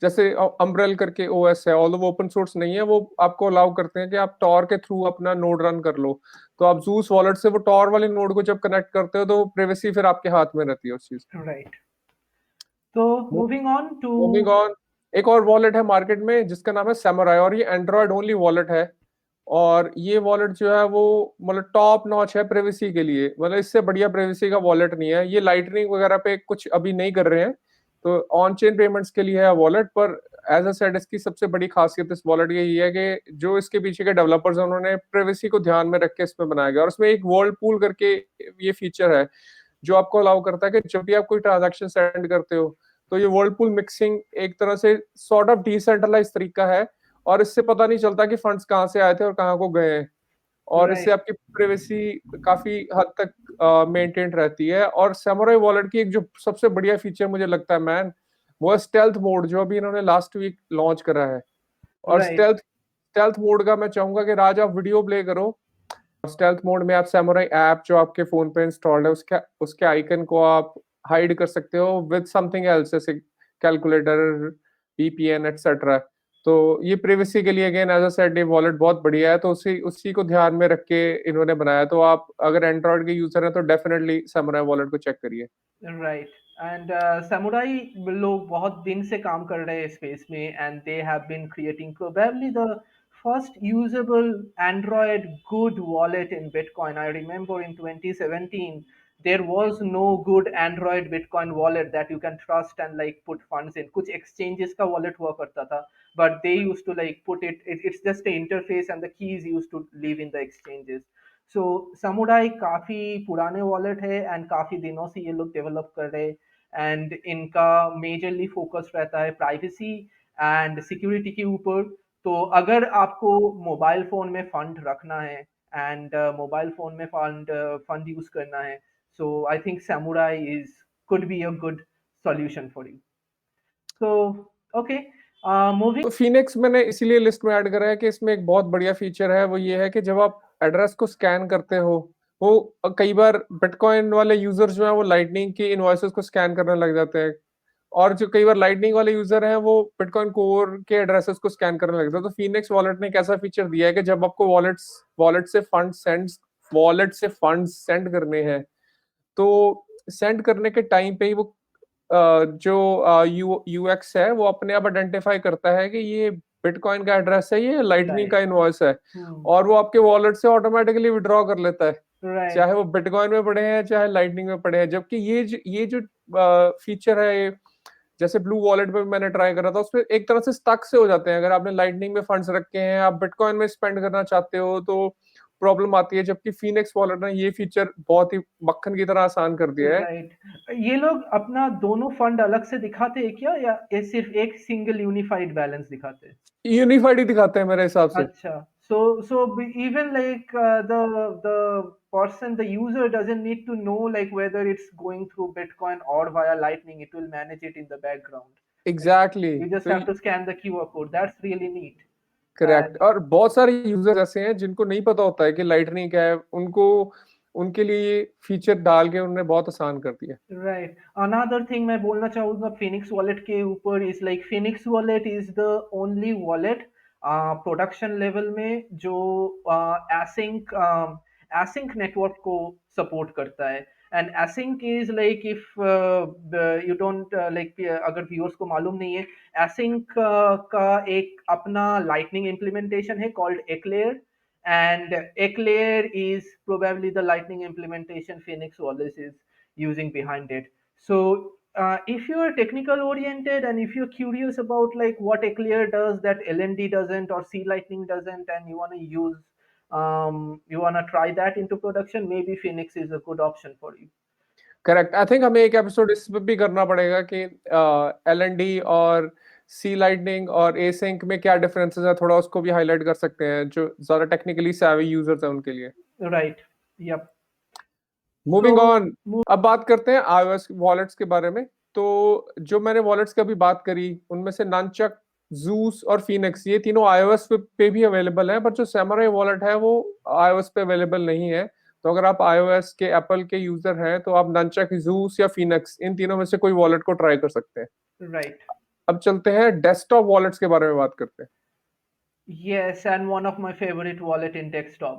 S1: जैसे अम्ब्रेल करके ओएस है, ऑल्दो वो ओपन सोर्स नहीं है, वो आपको अलाउ करते हैं कि आप टॉर के थ्रू अपना नोड रन कर लो। तो आप जूस वॉलेट से वो टॉर वाली नोड को जब कनेक्ट करते हो तो प्राइवेसी फिर आपके हाथ में रहती है उस चीज।
S2: राइट। तो moving on to
S1: moving on, एक और वॉलेट है मार्केट में जिसका नाम है सैमुराई, और ये एंड्रॉयड ओनली वॉलेट है। और ये वॉलेट जो है वो मतलब टॉप नॉच है प्राइवेसी के लिए, मतलब इससे बढ़िया प्राइवेसी का वॉलेट नहीं है। ये लाइटनिंग वगैरह पे कुछ अभी नहीं कर रहे हैं, तो ऑन चेन पेमेंट्स के लिए है वॉलेट। पर एज अ सेड इसकी सबसे बड़ी खासियत इस वॉलेट की ये है कि जो इसके पीछे के डेवलपर्स हैं उन्होंने प्राइवेसी को ध्यान में रख के इसमें बनाया गया। और इसमें एक वर्ल्ड पूल करके ये फीचर है जो आपको अलाउ करता है कि जब भी आप कोई ट्रांजैक्शन सेंड करते हो तो ये वर्ल्ड पूल मिक्सिंग एक तरह से सॉर्ट ऑफ डिसेंट्रलाइज तरीका है, और इससे पता नहीं चलता कि फंड्स कहाँ से आए थे और कहाँ को गए हैं। और इससे
S2: राइट,
S1: आपकी प्राइवेसी काफी हद तक मेंटेन रहती है। और सैमुराई वॉलेट की एक जो सबसे बढ़िया फीचर मुझे लगता है मैन, वो है स्टेल्थ मोड जो अभी इन्होंने लास्ट वीक लॉन्च करा है। और
S2: राइट,
S1: स्टेल्थ स्टेल्थ मोड का मैं चाहूंगा कि राज आप वीडियो प्ले करो। स्टेल्थ मोड में आप सैमुराई ऐप जो आपके फोन पे इंस्टॉल्ड है उसके उसके आइकन को आप हाइड कर सकते हो विद समथिंग एल्स, जैसे कैलकुलेटर, वीपीएन एटसेट्रा। तो ये प्राइवेसी के लिए अगेन एज अ सेड ये वॉलेट बहुत बढ़िया है, तो उसी उसी को ध्यान में रख के इन्होंने बनाया। तो आप अगर एंड्रॉइड के यूजर हैं तो डेफिनेटली सैमुराई वॉलेट को चेक करिए।
S2: राइट। एंड समुराई लोग बहुत दिन से काम कर रहे हैं स्पेस में and they have been creating probably the first usable Android good wallet in Bitcoin. I remember in 2017 there was no good Android Bitcoin wallet that you can trust and like put funds in. कुछ exchanges का wallet हुआ करता था, but they used to like it's just the interface and the keys used to live in the exchanges. सो समुदाय काफी पुराने wallet है and काफी दिनों से ये लोग डेवलप कर रहे हैं एंड इनका मेजरली फोकस रहता है प्राइवेसी एंड सिक्योरिटी के ऊपर। तो अगर आपको मोबाइल फोन में फंड रखना है एंड मोबाइल फोन में फंड यूज करना है, so I think samurai is could be a good solution for you. So, okay. Moving
S1: तो फिनिक्स मैंने इसीलिए लिस्ट में ऐड करा है कि इसमें एक बहुत बढ़िया फीचर है, वो ये है कि जब आप एड्रेस को स्कैन करते हो, वो कई बार बिटकॉइन वाले यूजर्स जो हैं वो लाइटनिंग की इनवॉइसेस को स्कैन करने लग जाते हैं, और जो कई बार लाइटनिंग वाले यूजर हैं वो बिटकॉइन कोर के एड्रेसेस को स्कैन करने लग जाते हैं। तो फिनिक्स वॉलेट ने एक ऐसा फीचर दिया है कि जब आपको वॉलेट से फंड सेंड करने हैं, तो सेंड करने के टाइम पे ही वो जो यूएक्स है वो अपने आप आइडेंटिफाई करता है कि ये बिटकॉइन का एड्रेस है, ये लाइटनिंग का इनवॉइस है, और वो आपके वॉलेट से ऑटोमेटिकली विड्रॉ कर लेता है,
S2: right,
S1: चाहे वो बिटकॉइन में पड़े हैं चाहे लाइटनिंग में पड़े हैं। जबकि ये जो फीचर है, ये जैसे ब्लू वॉलेट पे मैंने ट्राई करा था, उसपे एक तरह से स्टक से हो जाते हैं। अगर आपने लाइटनिंग में फंड्स रखे हैं, आप बिटकॉइन में स्पेंड करना चाहते हो तो प्रॉब्लम आती है। जबकि फिनिक्स वॉलेट ने ये फीचर बहुत ही मक्खन की तरह आसान कर दिया है।
S2: राइट। ये लोग अपना दोनों फंड अलग से दिखाते हैं क्या, या ये सिर्फ एक सिंगल यूनिफाइड बैलेंस दिखाते हैं?
S1: यूनिफाइड ही दिखाते हैं मेरे हिसाब से।
S2: अच्छा, so even like the person, the user doesn't need to know like whether it's going through Bitcoin or via Lightning. It will manage it in the background.
S1: Exactly
S2: You just
S1: तो
S2: have to scan the QR code. That's really neat.
S1: Correct.
S2: And
S1: और बहुत सारे users ऐसे हैं जिनको नहीं पता होता है कि लाइटनिंग क्या है, उनको उनके लिए ये फीचर डाल के उन्होंने बहुत आसान कर दिया।
S2: right. Another thing मैं बोलना चाहूँगा Phoenix Wallet के ऊपर is like Phoenix Wallet is the only wallet production level में जो async network को support करता है। And async is like if you don't like अगर viewers को मालूम नहीं है, async का एक अपना lightning implementation है called Eclair, and Eclair is probably the lightning implementation Phoenix Wallet is using behind it. So if you are technical oriented and if you're curious about like what Eclair does that LND doesn't or C Lightning doesn't, and you want to use you want to try that into production, maybe Phoenix is a good option for you.
S1: Correct. I think हमें एक episode इस पे भी करना पड़ेगा कि LND और सी lightning और एसिंक में क्या डिफरेंसेस है, थोड़ा उसको भी हाईलाइट कर सकते हैं जो ज्यादा टेक्निकली savvy यूजर्स हैं उनके लिए।
S2: Right. Yep.
S1: Moving
S2: So
S1: on, अब बात करते हैं iOS वॉलेट्स के बारे में। तो जो मैंने वॉलेट्स की अभी बात करी, उनमें से ननचक, जूस और फिनिक्स, ये तीनों iOS पे भी अवेलेबल है, पर जो सैमुराई वॉलेट है वो iOS पे अवेलेबल नहीं है। तो अगर आप iOS के एप्पल के यूजर हैं तो आप ननचक, जूस या फिनिक्स, इन तीनों में से कोई वॉलेट को ट्राई कर सकते हैं।
S2: right.
S1: अब चलते हैं डेस्कटॉप वॉलेट्स के बारे में बात करते हैं।
S2: Yes, and one of my favorite wallet in desktop,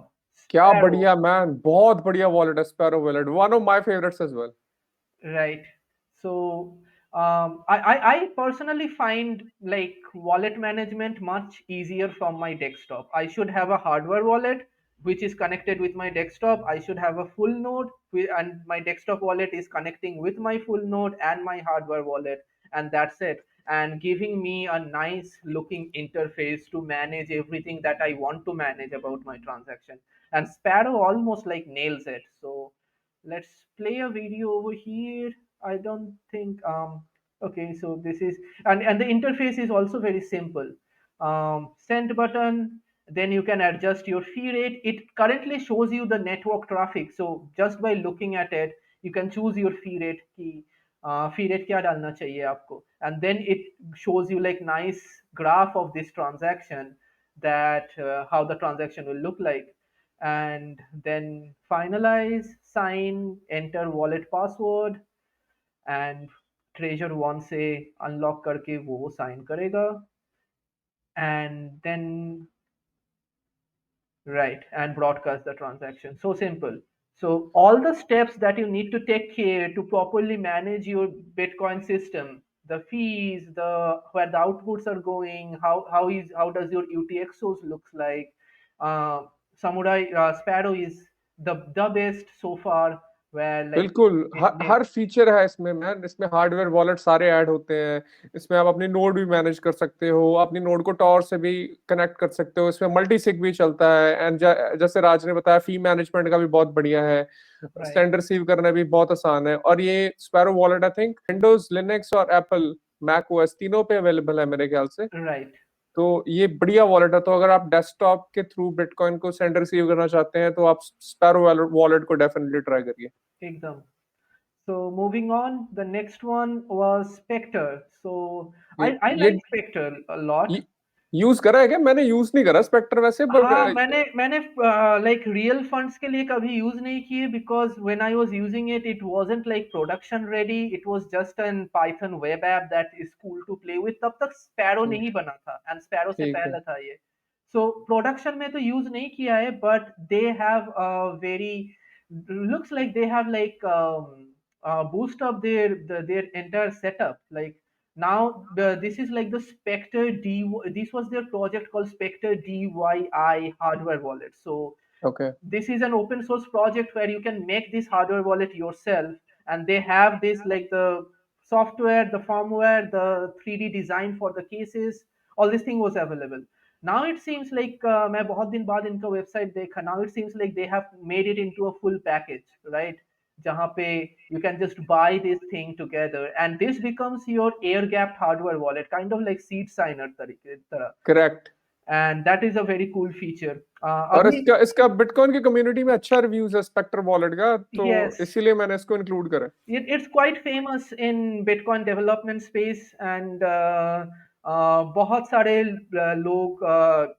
S1: क्या
S2: Sparrow.
S1: बढ़िया मैन, बहुत बढ़िया वॉलेट है Sparrow wallet, one of my favourites as well.
S2: Right. So I personally find like wallet management much easier from my desktop. I should have a hardware wallet which is connected with my desktop. I should have a full node and my desktop wallet is connecting with my full node and my hardware wallet, and that's it. And giving me a nice looking interface to manage everything that I want to manage about my transaction. And Sparrow almost like nails it. So let's play a video over here. I don't think okay, so this is, and the interface is also very simple. Send button, then you can adjust your fee rate. It currently shows you the network traffic, so just by looking at it you can choose your fee rate की fee rate क्या डालना चाहिए आपको, and then it shows you like nice graph of this transaction, that how the transaction will look like. And then finalize, sign, enter wallet password, and treasure one से unlock करके वो sign करेगा, and then right, and broadcast the transaction. So simple. So all the steps that you need to take care to properly manage your Bitcoin system, the fees, the where the outputs are going, how does your UTXOs looks like. Samurai Sparrow is the best so far. Where like
S1: बिल्कुल, हर feature है इसमें man. इसमें hardware wallet सारे add होते हैं, इसमें आप अपनी नोड भी मैनेज कर सकते हो, अपनी नोड को टॉर से भी कनेक्ट कर सकते हो, इसमें मल्टी सिग भी चलता है, एंड जैसे राज ने बताया फी मैनेजमेंट का भी बहुत बढ़िया है, सेंड रिसीव करना भी बहुत आसान है। और ये sparrow wallet I think Windows, Linux और एप्पल मैक ओएस तीनों पे अवेलेबल है मेरे ख्याल से।
S2: right.
S1: तो ये बढ़िया वॉलेट है। तो अगर आप डेस्कटॉप के थ्रू बिटकॉइन को सेंड रिसीव करना चाहते हैं तो आप स्पैरो वॉलेट को डेफिनेटली ट्राई करिए।
S2: एकदम। So moving on, the next one was Spectre. So I
S1: ये
S2: like Spectre a lot.
S1: Use करा है क्या? मैंने यूज नहीं करा स्पेक्टर वैसे, बट
S2: हाँ, मैंने लाइक रियल फंड्स के लिए कभी यूज नहीं किए, because when I was using it, it wasn't like production ready, it was just an python web app that is cool to play with. तब तक स्पैरो नहीं बना था, एंड स्पैरो से
S1: ठीक है।
S2: पहले था ये। सो प्रोडक्शन में तो यूज नहीं किया है, but they have very looks like they have like boost up their entire setup. Like now this is like the Spectre D. This was their project called Spectre DYI hardware wallet. So
S1: okay
S2: this is an open source project where you can make this hardware wallet yourself, and they have this like the software, the firmware, the 3D design for the cases, all this thing was available. Now it seems like मैं बहुत दिन बाद इनका website देखा, now it seems like they have made it into a full package, right? जहाँ पे you can just buy this thing together, and this becomes your air gapped hardware wallet, kind of like seed signer तरह,
S1: correct.
S2: and that is a very cool feature.
S1: और
S2: अभी
S1: इसका इसका bitcoin की community में अच्छा रिव्यूज है Spectre wallet का, तो
S2: yes,
S1: इसीलिए मैंने इसको इंक्लूड करा।
S2: it's quite famous in Bitcoin development space, and बहुत सारे लोग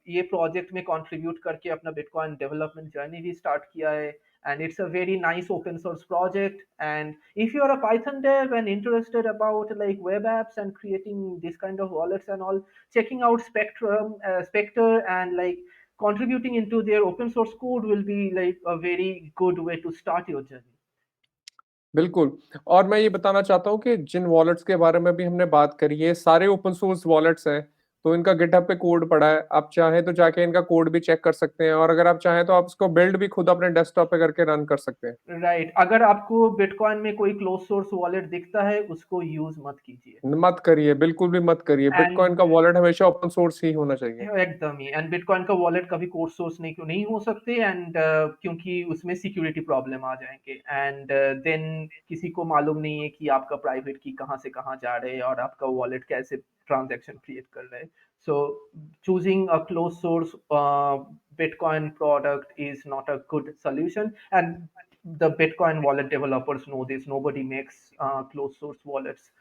S2: ये प्रोजेक्ट में कंट्रीब्यूट करके अपना बिटकॉइन डेवलपमेंट जर्नी भी स्टार्ट किया है, and it's a very nice open source project. And if you are a Python dev and interested about like web apps and creating this kind of wallets and all, checking out Spectre and like contributing into their open source code will be like a very good way to start your journey.
S1: बिल्कुल। और मैं ये बताना चाहता हूँ कि जिन wallets के बारे में भी हमने बात करी है, सारे ओपन सोर्स वॉलेट्स हैं, तो इनका गिटहब पे कोड पड़ा है, आप चाहें तो जाके इनका कोड भी चेक कर सकते हैं, और अगर आप चाहें तो आप इसको बिल्ड भी खुद अपने डेस्कटॉप पे करके रन कर सकते हैं।
S2: राइट, अगर आपको बिटकॉइन में कोई क्लोज सोर्स वॉलेट दिखता है, उसको यूज मत कीजिए।
S1: मत करिए, बिल्कुल भी मत करिए। बिटकॉइन
S2: एंड
S1: का वॉलेट हमेशा ओपन सोर्स ही होना चाहिए।
S2: एकदम ही, एंड बिटकॉइन का वॉलेट कभी कोड सोर्स नहीं हो सकते, एंड क्योंकि उसमें सिक्योरिटी प्रॉब्लम आ जाएंगे, एंड देन किसी को मालूम नहीं है कि आपका प्राइवेट की कहाँ से कहाँ जा रहे हैं और आपका वॉलेट कैसे ट्रांजैक्शन क्रिएट कर रहे हैं। सो choosing a closed source Bitcoin product is not a good solution, and the Bitcoin wallet developers know this. Nobody makes closed source wallets.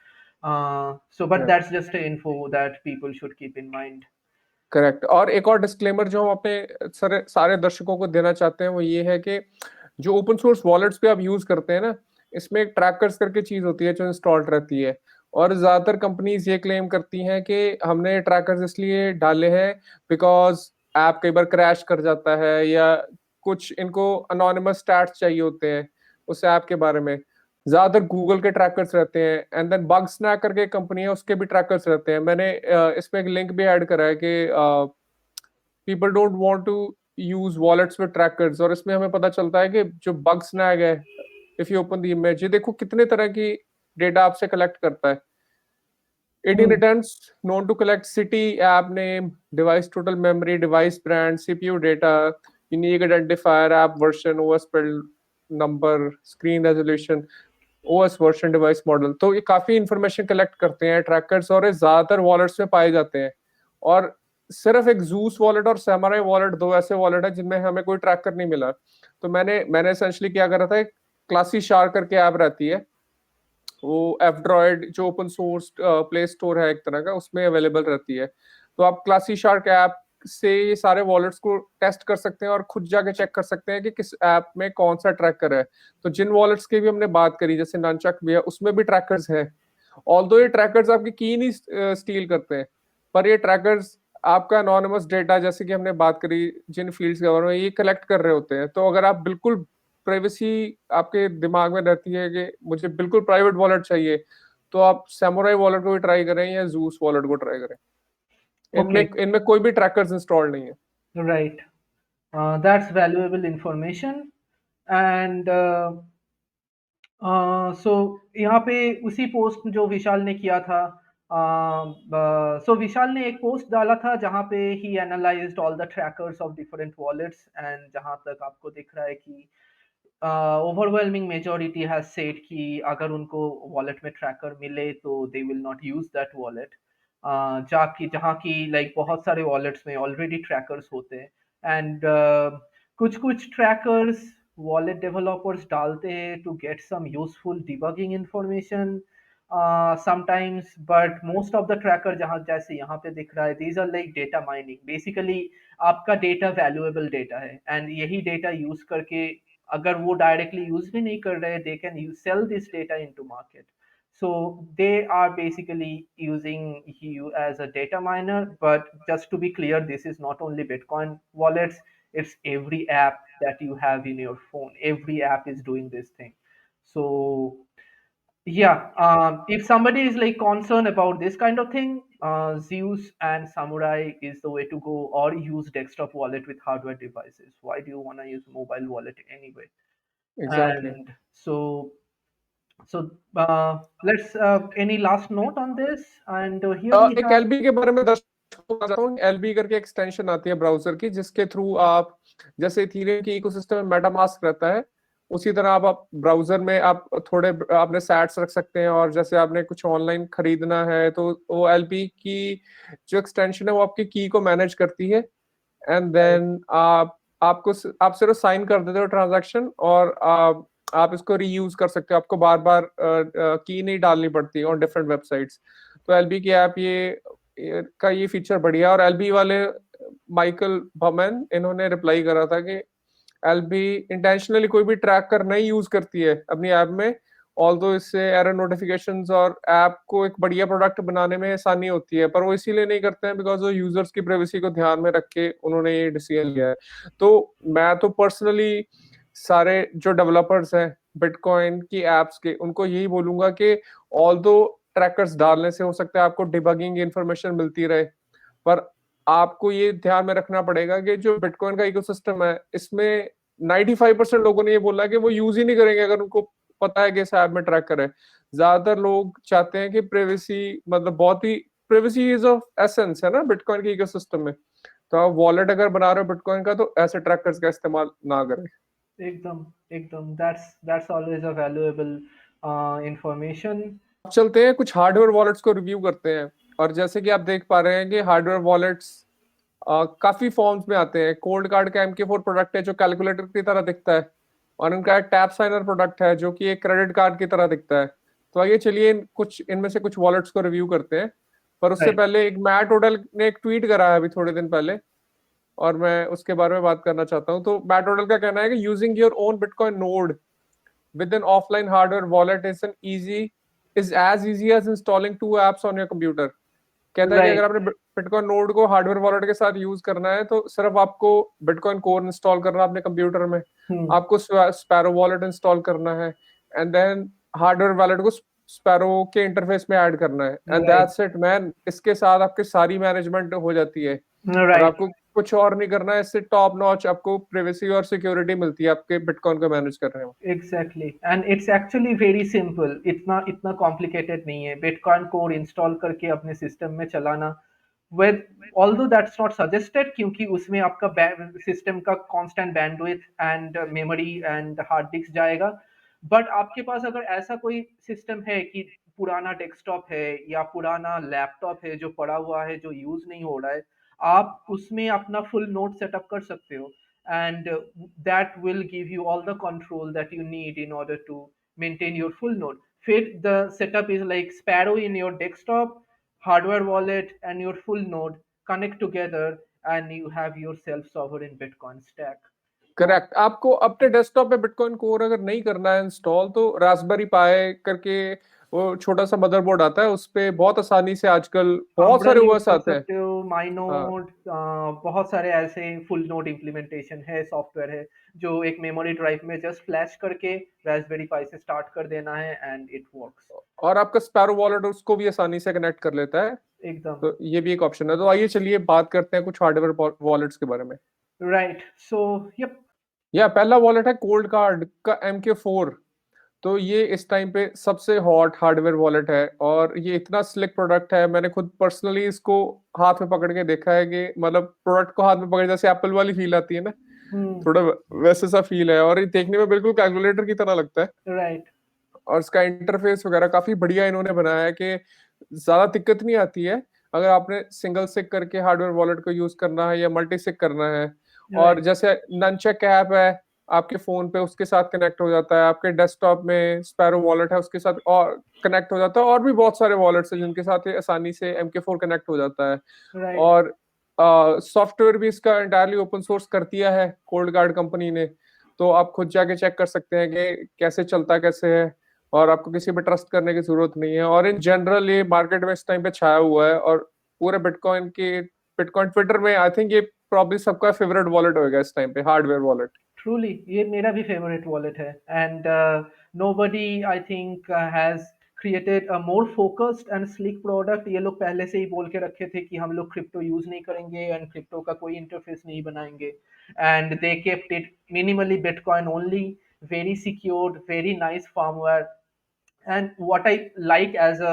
S2: But
S1: Right.
S2: that's just an info that people should keep in mind.
S1: Correct. और एक और disclaimer जो हम अपने सारे दर्शकों को देना चाहते हैं वो ये है कि जो ओपन सोर्स वॉलेट्स पे आप यूज करते हैं ना, इसमें एक ट्रैकर्स करके चीज होती है जो इंस्टॉल्ड रहती है, और ज्यादातर कंपनीज ये क्लेम करती हैं कि हमने ट्रैकर्स इसलिए डाले हैं बिकॉज ऐप कई बार क्रैश कर जाता है, या कुछ इनको अनोनिमस स्टैट्स चाहिए होते हैं उस ऐप के बारे में। ज्यादातर गूगल के ट्रैकर्स रहते हैं, एंड देन बग स्नैक करके कंपनी है, उसके भी ट्रैकर्स रहते हैं। मैंने इसमें एक लिंक भी ऐड करा है कि people don't want to use wallets with trackers, और इसमें हमें पता चलता है कि जो बग स्नैक है, if you open the image, ये देखो कितने तरह की डेटा आपसे कलेक्ट करता है। It in returns known to collect city, app name, device total memory, device brand, CPU data, unique identifier, app version, OS build number, screen resolution, OS version, device model। तो ये काफी information collect करते हैं trackers, और ये ज्यादातर wallets में पाए जाते हैं। और सिर्फ एक जूस वॉलेट और सैमुराई वॉलेट, दो ऐसे वॉलेट है जिनमें हमें कोई ट्रैकर नहीं मिला। तो मैंने एसेंशली क्या करा था, क्लासी शार करके ऐप रहती है, वो F-Droid जो ओपन सोर्स प्ले स्टोर है एक तरह का, उसमें अवेलेबल रहती है। तो आप क्लासी शार्क ऐप से ये सारे वॉलेट्स को टेस्ट कर सकते हैं और खुद जाके चेक कर सकते हैं कि किस ऐप में कौन सा ट्रैकर है। तो जिन वॉलेट्स की भी हमने बात करी, जैसे ननचक भी है, उसमें भी ट्रैकर्स है। ऑल्दो ये ट्रैकर्स आपकी की नहीं स्टील करते हैं, पर ये ट्रैकर्स आपका अनोनिमस डेटा, जैसे कि हमने बात करी जिन फील्ड्स के बारे में, ये कलेक्ट कर रहे होते हैं। तो अगर आप बिल्कुल प्राइवेसी आपके दिमाग में रहती है कि मुझे बिल्कुल प्राइवेट वॉलेट चाहिए, तो आप सैमुराई वॉलेट को भी ट्राई करें या जूस वॉलेट को ट्राई करें। इनमें कोई भी ट्रैकर्स इंस्टॉल नहीं है।
S2: Right, that's valuable information. And सो यहाँ पे उसी पोस्ट जो विशाल ने किया था, सो विशाल ने एक पोस्ट डाला था जहाँ पे ही analysed all the trackers of different wallets, and जहाँ तक आपको दिख रहा है कि ओवरवेलमिंग मेजॉरिटी हैज सेड कि अगर उनको वॉलेट में ट्रैकर मिले तो they will not use that wallet, जाकि जहाँ की लाइक बहुत सारे वॉलेट्स में ऑलरेडी ट्रैकर्स होते हैं, एंड कुछ ट्रैकर्स वॉलेट डेवलपर्स डालते हैं to get some useful debugging information sometimes, but most of the tracker जहाँ जैसे यहाँ पे दिख रहा है, these are like data mining. Basically आपका डेटा वैल्यूएबल डेटा है एंड यही डेटा यूज करके अगर वो डायरेक्टली यूज भी नहीं कर रहे, they can sell this data into market. So they are basically using you as a data miner. But just to be clear, this is not only Bitcoin wallets, it's every app that you have in your phone. Every app is doing this thing. So yeah, if somebody is like concerned about this kind of thing, Zeus and Samurai is the way to go, or use desktop wallet with hardware devices. Why do you want to use mobile wallet anyway?
S1: Exactly.
S2: And so let's any last note on this? And here we
S1: एक
S2: have
S1: LB के बारे में दर्शकों को बताता हूँ। LB करके extension आती है ब्राउजर की, जिसके थ्रू आप जैसे इथीरियम की इकोसिस्टम में मेटामास्क रहता है, उसी तरह आप ब्राउजर में आप थोड़े अपने सैट्स रख सकते हैं, और जैसे आपने कुछ ऑनलाइन खरीदना है तो वो एलबी की जो एक्सटेंशन है वो आपकी की को मैनेज करती है, एंड देन आप सिर्फ साइन कर देते हो ट्रांजैक्शन, और आप इसको रीयूज कर सकते हो। आपको बार बार की नहीं डालनी पड़ती ऑन डिफरेंट वेबसाइट्स। तो एलबी की ऐप ये फीचर बढ़िया है। और एलबी वाले माइकल बमैन इन्होंने रिप्लाई करा था कि एलबी इंटेंशनली कोई भी ट्रैकर नहीं यूज करती है अपनी ऐप में, ऑल्दो इससे एरर नोटिफिकेशंस और ऐप को एक बढ़िया प्रोडक्ट बनाने में आसानी होती है, पर वो इसीलिए नहीं करते हैं बिकॉज वो यूजर्स की प्राइवेसी को ध्यान में रख के उन्होंने ये डिसीजन लिया है। तो मैं तो पर्सनली सारे जो डेवलपर्स हैं बिटकॉइन की एप्स के, उनको यही बोलूंगा कि ऑल्दो ट्रैकर्स डालने से हो सकता है आपको डिबगिंग इन्फॉर्मेशन मिलती रहे, पर आपको ये ध्यान में रखना पड़ेगा कि जो बिटकॉइन का इकोसिस्टम है इसमें 95% लोगों ने ये बोला कि वो यूज ही नहीं करेंगे अगर उनको पता है कि इस ऐप में ट्रैकर है। ज्यादातर लोग चाहते हैं कि प्राइवेसी, मतलब बहुत ही प्राइवेसी इज ऑफ एसेंस है ना बिटकॉइन के इकोसिस्टम में। तो आप वॉलेट अगर बना रहे हो बिटकॉइन का तो ऐसे ट्रैकर्स का इस्तेमाल ना करें।
S2: एकदम that's always a valuable information.
S1: अब चलते हैं कुछ हार्डवेयर वॉलेट्स को रिव्यू करते हैं। और जैसे कि आप देख पा रहे हैं कि हार्डवेयर वॉलेट्स काफी फॉर्म्स में आते हैं। कोल्ड कार्ड का MK4 प्रोडक्ट है जो कैलकुलेटर की तरह दिखता है, और उनका एक टैप साइनर प्रोडक्ट है जो कि एक क्रेडिट कार्ड की तरह दिखता है। तो आइए चलिए इनमें से कुछ वॉलेट्स को रिव्यू करते हैं। पर उससे
S2: Right.
S1: पहले एक मैट ओडल ने एक ट्वीट करा है अभी थोड़े दिन पहले, और मैं उसके बारे में बात करना चाहता हूँ। तो मैट ओडल का कहना है कि using your own bitcoin node with an offline hardware wallet is as easy as installing 2 apps on your computer। कहता है कि अगर आपने बिटकॉइन नोड को हार्डवेयर वॉलेट के साथ यूज करना है तो सिर्फ आपको बिटकॉइन कोर इंस्टॉल करना है अपने कंप्यूटर में, आपको स्पैरो वॉलेट इंस्टॉल करना है, एंड देन हार्डवेयर वॉलेट को स्पैरो के इंटरफेस में ऐड करना है, एंड दैट्स इट मैन। इसके साथ आपकी सारी मैनेजमेंट हो जाती है, और आपको कुछ और नहीं करना है। इससे टॉप नॉच आपको प्राइवेसी और सिक्योरिटी मिलती है आपके बिटकॉइन को मैनेज करने में।
S2: Exactly, and it's actually very simple, इतना कॉम्प्लिकेटेड नहीं है बिटकॉइन कोर इंस्टॉल करके अपने सिस्टम में चलाना। With although that's not suggested, क्योंकि उसमें आपका सिस्टम का constant bandwidth and memory and hard disk जाएगा। बट आपके पास अगर ऐसा कोई सिस्टम है कि पुराना डेस्कटॉप है या पुराना लैपटॉप है जो पड़ा हुआ है, जो यूज नहीं हो रहा है, आप उसमें अपना फुल नोड सेटअप कर सकते हो, and that will give you all the control that you need in order to maintain your full node. Fit the setup is like Sparrow in your desktop, hardware wallet, and your full node connect together, and you have your self-sovereign Bitcoin stack.
S1: Correct. आपको अपने desktop पे bitcoin core अगर नहीं करना है install, तो Raspberry पाई करके वो छोटा सा मदरबोर्ड आता है, उस पे बहुत आसानी से आजकल बहुत सारे ओएस आते हैं।
S2: माइनोड, बहुत सारे ऐसे फुल नोड इम्प्लीमेंटेशन है, सॉफ्टवेयर है जो एक मेमोरी ड्राइव में जस्ट फ्लैश करके रास्पबेरी पाई से स्टार्ट कर देना है एंड इट वर्क्स।
S1: और आपका स्पैरो वॉलेट उसको भी आसानी से कनेक्ट कर लेता है
S2: एकदम।
S1: तो ये भी एक ऑप्शन है। तो आइए चलिए बात करते हैं कुछ हार्डवेयर वॉलेट्स के बारे में।
S2: राइट, सो
S1: पहला वॉलेट है कोल्ड कार्ड का MK4। तो ये इस टाइम पे सबसे हॉट हार्डवेयर वॉलेट है, और ये इतना स्लिक प्रोडक्ट है। मैंने खुद पर्सनली इसको हाथ में पकड़ के देखा है कि मतलब प्रोडक्ट को हाथ में पकड़ जैसे एप्पल वाली फील आती है ना, थोड़ा वैसे सा फील है, और ये देखने में बिल्कुल कैलकुलेटर की तरह लगता है।
S2: राइट।
S1: और इसका इंटरफेस वगैरह काफी बढ़िया इन्होंने बनाया है कि ज्यादा दिक्कत नहीं आती है अगर आपने सिंगल सिक करके हार्डवेयर वॉलेट को यूज करना है या मल्टी सिक करना है। और जैसे ननचेक ऐप है, आपके फोन पे उसके साथ कनेक्ट हो जाता है, आपके डेस्कटॉप में स्पैरो वॉलेट है उसके साथ और कनेक्ट हो जाता है, और भी बहुत सारे वॉलेट्स हैं जिनके साथ ये आसानी से MK4 कनेक्ट हो जाता है।
S2: राइट।
S1: और सॉफ्टवेयर भी इसका एंटायरली ओपन सोर्स कर दिया है कोल्ड गार्ड कंपनी ने, तो आप खुद जाके चेक कर सकते हैं कि कैसे चलता कैसे है, और आपको किसी पे ट्रस्ट करने की जरूरत नहीं है। और इन जनरल ये मार्केट में इस टाइम पे छाया हुआ है, और पूरे बिटकॉइन ट्विटर में आई थिंक ये प्रॉब्ली सबका फेवरेट वॉलेट होगा इस टाइम पे, हार्डवेयर वॉलेट।
S2: ट्रूली ये मेरा भी फेवरेट वॉलेट है, and nobody I think has created a more focused and slick product. ये लोग पहले से ही बोल के रखे थे कि हम लोग क्रिप्टो यूज नहीं करेंगे एंड क्रिप्टो का कोई इंटरफेस नहीं बनाएंगे, and they kept it minimally bitcoin only, very secured, very nice firmware. And what I like as a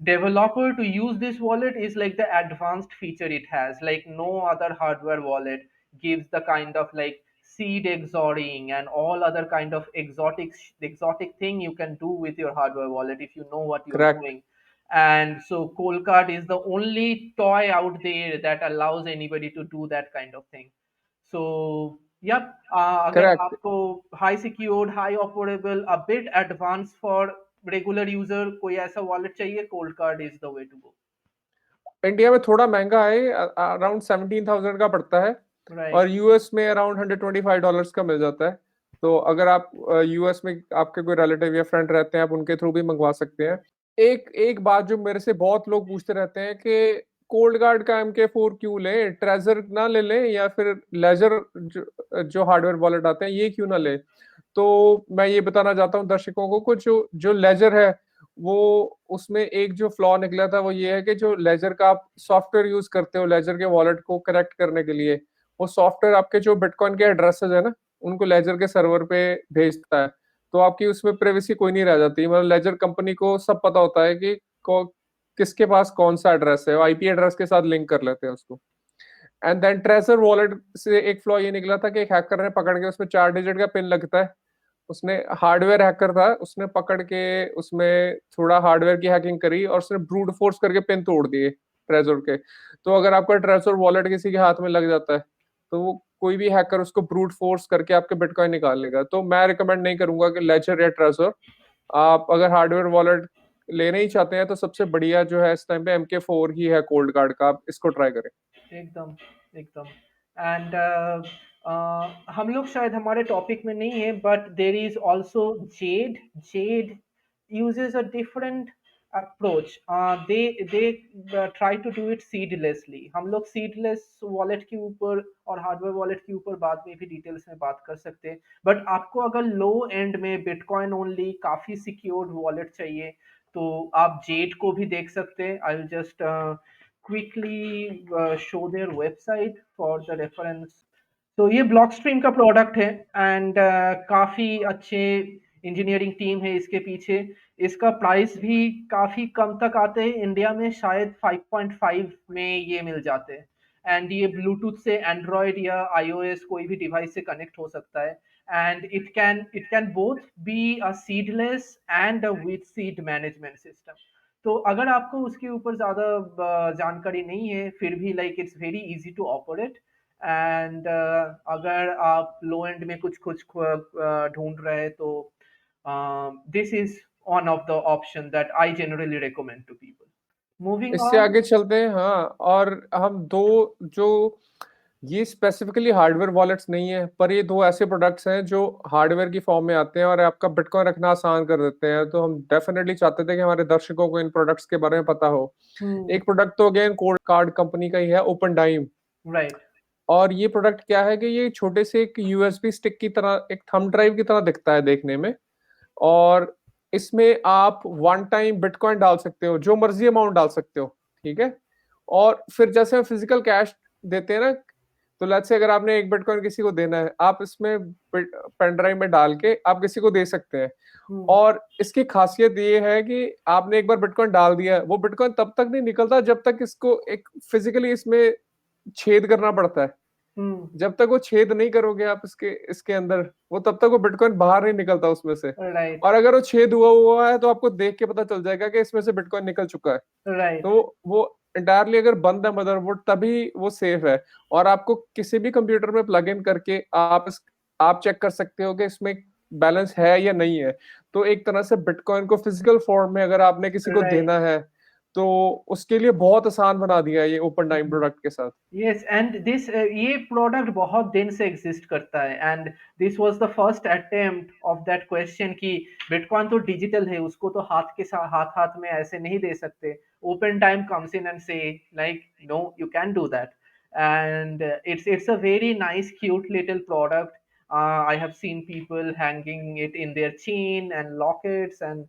S2: developer to use this wallet is like the advanced feature it has, like no other hardware wallet gives the kind of like seed XORing and all other kind of exotic thing you can do with your hardware wallet if you know what you're
S1: Correct.
S2: doing. And so Coldcard is the only toy out there that allows anybody to do that kind of thing. So yep, अगर
S1: correct.
S2: आपको high secured, high operable, a bit advance for regular user कोई ऐसा wallet चाहिए, Coldcard is the way to go.
S1: India में थोड़ा महंगा है, around 17,000 का पड़ता है, और
S2: राइट.
S1: यूएस में अराउंड $125 का मिल जाता है। तो अगर आप यूएस में आपके कोई रिलेटिव या फ्रेंड रहते हैं, आप उनके थ्रू भी मंगवा सकते हैं। एक एक बात जो मेरे से बहुत लोग पूछते रहते हैं कि कोल्ड गार्ड का MK4 क्यों लें, ट्रेजर ना ले लें, या फिर लेजर जो हार्डवेयर वॉलेट आते हैं ये क्यों ना लें। तो मैं ये बताना चाहता हूँ दर्शकों को, कुछ जो लेजर है वो, उसमें एक जो फ्लॉ निकला था वो ये है कि जो लेजर का आप सॉफ्टवेयर यूज करते हो लेजर के वॉलेट को कनेक्ट करने के लिए, वो सॉफ्टवेयर आपके जो बिटकॉइन के एड्रेसेस है ना, उनको लेजर के सर्वर पे भेजता है। तो आपकी उसमें प्राइवेसी कोई नहीं रह जाती, मतलब लेजर कंपनी को सब पता होता है कि किसके पास कौन सा एड्रेस है, आईपी एड्रेस के साथ लिंक कर लेते हैं उसको। एंड देन ट्रेजर वॉलेट से एक फ्लॉ ये निकला था कि एक हैकर ने पकड़ के उसमें 4 डिजिट का पिन लगता है, उसने हार्डवेयर हैकर था, उसने पकड़ के उसमें थोड़ा हार्डवेयर की हैकिंग करी और उसने ब्रूट फोर्स करके पिन तोड़ दिए ट्रेजर के। तो अगर आपका ट्रेजर वॉलेट किसी के हाथ में लग जाता है तो वो कोई भी हैकर उसको ब्रूट फोर्स करके आपके बिटकॉइन निकाल लेगा। तो मैं रिकमेंड नहीं करूंगा कि लेजर या ट्रेजर, आप अगर हार्डवेयर वॉलेट लेना ही चाहते हैं तो सबसे बढ़िया जो है इस टाइम पे MK4 ही है कोल्ड कार्ड का, आप इसको ट्राई करें।
S2: एकदम, एकदम. एंड हम लोग शायद हमारे टॉपिक में नहीं है, but there is also Z. Z uses a different approach. They try to do it seedlessly. हम लोग seedless wallet के ऊपर और hardware wallet के ऊपर बाद में भी डिटेल्स में बात कर सकते हैं, बट आपको अगर लो एंड में बिटकॉइन ओनली काफी सिक्योर्ड वॉलेट चाहिए तो आप जेड को भी देख सकते हैं. I will just quickly show their website for the reference. तो ये ब्लॉकस्ट्रीम का प्रोडक्ट है, एंड काफ़ी अच्छे इंजीनियरिंग टीम है इसके पीछे. इसका प्राइस भी काफ़ी कम तक आते हैं, इंडिया में शायद 5.5 में ये मिल जाते हैं. एंड ये ब्लूटूथ से एंड्रॉयड या iOS कोई भी डिवाइस से कनेक्ट हो सकता है, and it can both be a seedless and a with seed management system. तो अगर आपको उसके ऊपर ज़्यादा जानकारी नहीं है, फिर भी like it's very easy to operate. And अगर आप लो एंड में कुछ ढूंढ रहे हैं तो this is one of the option that I generally recommend to people. Moving
S1: इससे
S2: on.
S1: आगे चलते हैं। हाँ, और हम दो जो ये स्पेसिफिकली हार्डवेयर वॉलेट्स नहीं है, पर ये दो ऐसे प्रोडक्ट्स हैं जो हार्डवेयर की फॉर्म में आते हैं और आपका बिटकॉइन रखना आसान कर देते हैं। तो हम डेफिनेटली चाहते थे कि हमारे दर्शकों को इन प्रोडक्ट्स के बारे में पता हो। एक प्रोडक्ट तो अगेन कोल्ड कार्ड कंपनी का ही है, ओपन डाइम।
S2: राइट.
S1: और ये प्रोडक्ट क्या है कि ये छोटे से एक यूएसबी स्टिक की तरह, एक थंब ड्राइव की तरह दिखता है देखने में, और इसमें आप वन टाइम बिटकॉइन डाल सकते हो, जो मर्जी अमाउंट डाल सकते हो, ठीक है। और फिर जैसे हम फिजिकल कैश देते हैं ना, तो लेट्स से अगर आपने एक बिटकॉइन किसी को देना है, आप इसमें पेन ड्राइव में डाल के आप किसी को दे सकते हैं। और इसकी खासियत ये है कि आपने एक बार बिटकॉइन डाल दिया, वो बिटकॉइन तब तक नहीं निकलता जब तक इसको एक फिजिकली इसमें छेद करना पड़ता है। जब तक वो छेद नहीं करोगे आप इसके अंदर, वो तब तक वो बिटकॉइन बाहर नहीं निकलता उसमें से।
S2: राइट.
S1: और अगर वो छेद हुआ है तो आपको देख के पता चल जाएगा कि इसमें से बिटकॉइन निकल चुका है।
S2: राइट.
S1: तो वो एंटायरली अगर बंद है मदरबोर्ड, तभी वो सेफ है। और आपको किसी भी कंप्यूटर में प्लग इन करके आप आप चेक कर सकते हो कि इसमें बैलेंस है या नहीं है। तो एक तरह से बिटकॉइन को फिजिकल फॉर्म में अगर आपने किसी को
S2: राइट
S1: देना है तो उसके लिए बहुत आसान बना दिया है ये ओपन टाइम प्रोडक्ट के साथ।
S2: यस एंड दिस ये प्रोडक्ट बहुत दिन से एग्जिस्ट करता है and this was the first attempt of that question कि बिटकॉइन तो डिजिटल है, उसको तो हाथ के साथ हाथ हाथ में ऐसे नहीं दे सकते। Open time comes in and say like no you can do that and it's a very nice cute little product. I have seen people hanging it in their chain and lockets and